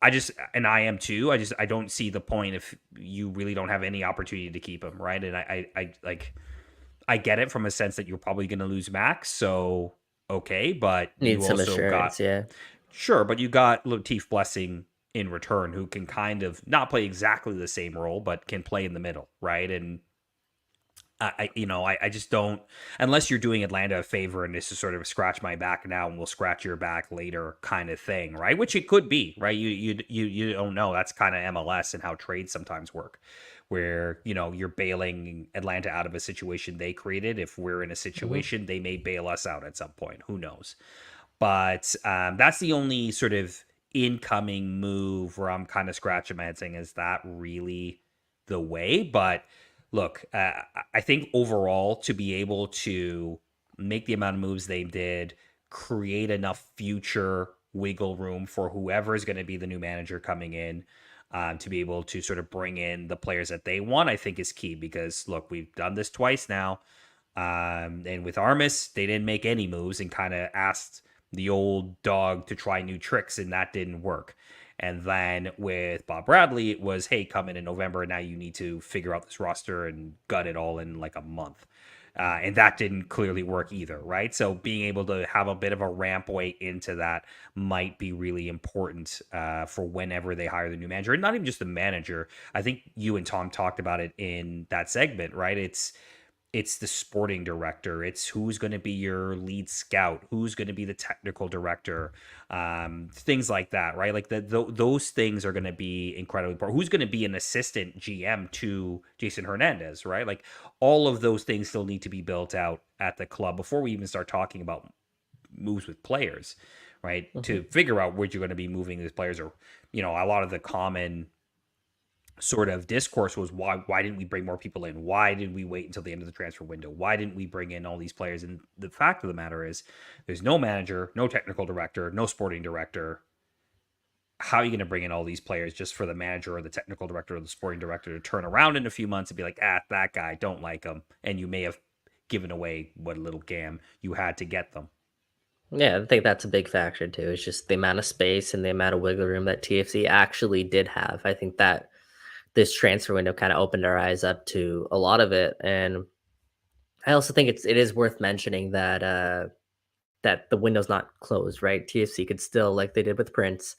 Speaker 2: am too. I don't see the point if you really don't have any opportunity to keep him, right? And I get it from a sense that you're probably going to lose Max, so okay, but
Speaker 3: Need
Speaker 2: you
Speaker 3: some
Speaker 2: also
Speaker 3: assurance, yeah.
Speaker 2: Sure, but you got Latif Blessing in return who can kind of not play exactly the same role, but can play in the middle, right? And I just don't, unless you're doing Atlanta a favor and this is sort of scratch my back now and we'll scratch your back later kind of thing, right? Which it could be, right? You don't know. That's kind of MLS and how trades sometimes work, where you're bailing Atlanta out of a situation they created. If we're in a situation, they may bail us out at some point. Who knows? But that's the only sort of incoming move where I'm kind of scratching my head saying, is that really the way? But look, I think overall to be able to make the amount of moves they did, create enough future wiggle room for whoever is going to be the new manager coming in, to be able to sort of bring in the players that they want, I think is key. Because look, we've done this twice now. And with Armis, they didn't make any moves and kind of asked the old dog to try new tricks, and that didn't work. And then with Bob Bradley, it was, hey, come in November, and now you need to figure out this roster and gut it all in like a month. And that didn't clearly work either, right? So being able to have a bit of a rampway into that might be really important for whenever they hire the new manager. And not even just the manager. I think you and Tom talked about it in that segment, right? It's the sporting director. It's who's going to be your lead scout, who's going to be the technical director, things like that, right? Like those things are going to be incredibly important. Who's going to be an assistant GM to Jason Hernandez, right? Like all of those things still need to be built out at the club before we even start talking about moves with players, right? To figure out where you're going to be moving these players, or a lot of the common sort of discourse was why didn't we bring more people in? Why did we wait until the end of the transfer window? Why didn't we bring in all these players? And the fact of the matter is there's no manager, no technical director, no sporting director. How are you going to bring in all these players just for the manager or the technical director or the sporting director to turn around in a few months and be like, that guy, don't like him. And you may have given away what little gam you had to get them.
Speaker 3: Yeah, I think that's a big factor too. It's just the amount of space and the amount of wiggle room that TFC actually did have. I think that this transfer window kind of opened our eyes up to a lot of it. And I also think it is worth mentioning that that the window's not closed, right? TFC could still, like they did with Prince,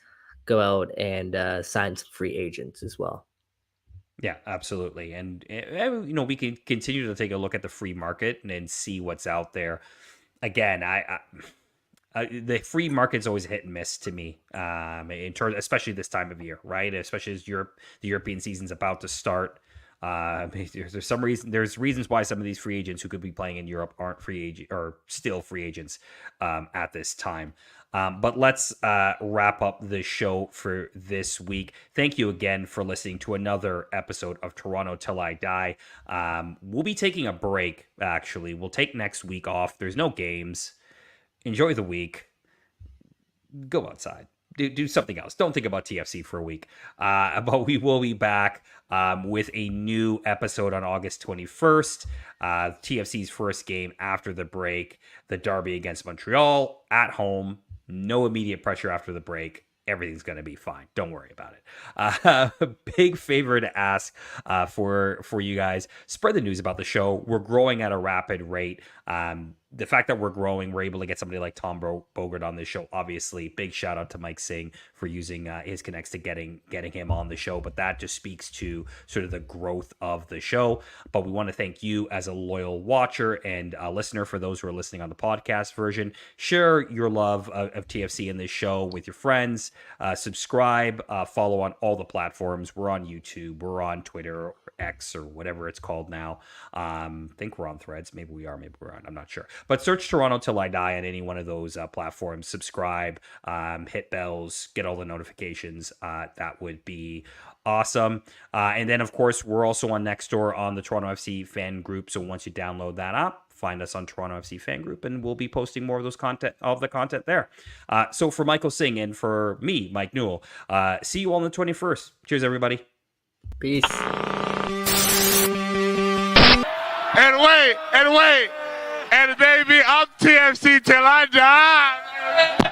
Speaker 3: go out and sign some free agents as well.
Speaker 2: Yeah, absolutely. And, we can continue to take a look at the free market and see what's out there. Again, the free market's always hit and miss to me, in terms, especially this time of year, right? Especially as the European season's about to start. There's reasons why some of these free agents who could be playing in Europe aren't free agent or still free agents at this time. But let's wrap up the show for this week. Thank you again for listening to another episode of Toronto Till I Die. We'll be taking a break, actually. We'll take next week off. There's no games. Enjoy the week. Go outside. do something else. Don't think about TFC for a week. But we will be back with a new episode on August 21st. TFC's first game after the break, the derby against Montreal at home. No immediate pressure after the break. Everything's going to be fine. Don't worry about it. Big favor to ask for you guys. Spread the news about the show. We're growing at a rapid rate. The fact that we're growing, we're able to get somebody like Tom Bogert on this show. Obviously, big shout out to Mike Singh for using his connects to getting him on the show. But that just speaks to sort of the growth of the show. But we want to thank you as a loyal watcher and listener. For those who are listening on the podcast version, share your love of TFC in this show with your friends. Subscribe, follow on all the platforms. We're on YouTube, we're on Twitter, or X, or whatever it's called now. I think we're on Threads. Maybe we are, maybe we're on. I'm not sure. But search Toronto Till I Die on any one of those platforms. Subscribe, hit bells, get all the notifications. That would be awesome. And then, of course, we're also on Nextdoor on the Toronto FC fan group. So once you download that app, find us on Toronto FC fan group, and we'll be posting more of the content there. So for Michael Singh and for me, Mike Newell, see you all on the 21st. Cheers, everybody.
Speaker 3: Peace.
Speaker 1: And baby, I'm TFC till I die.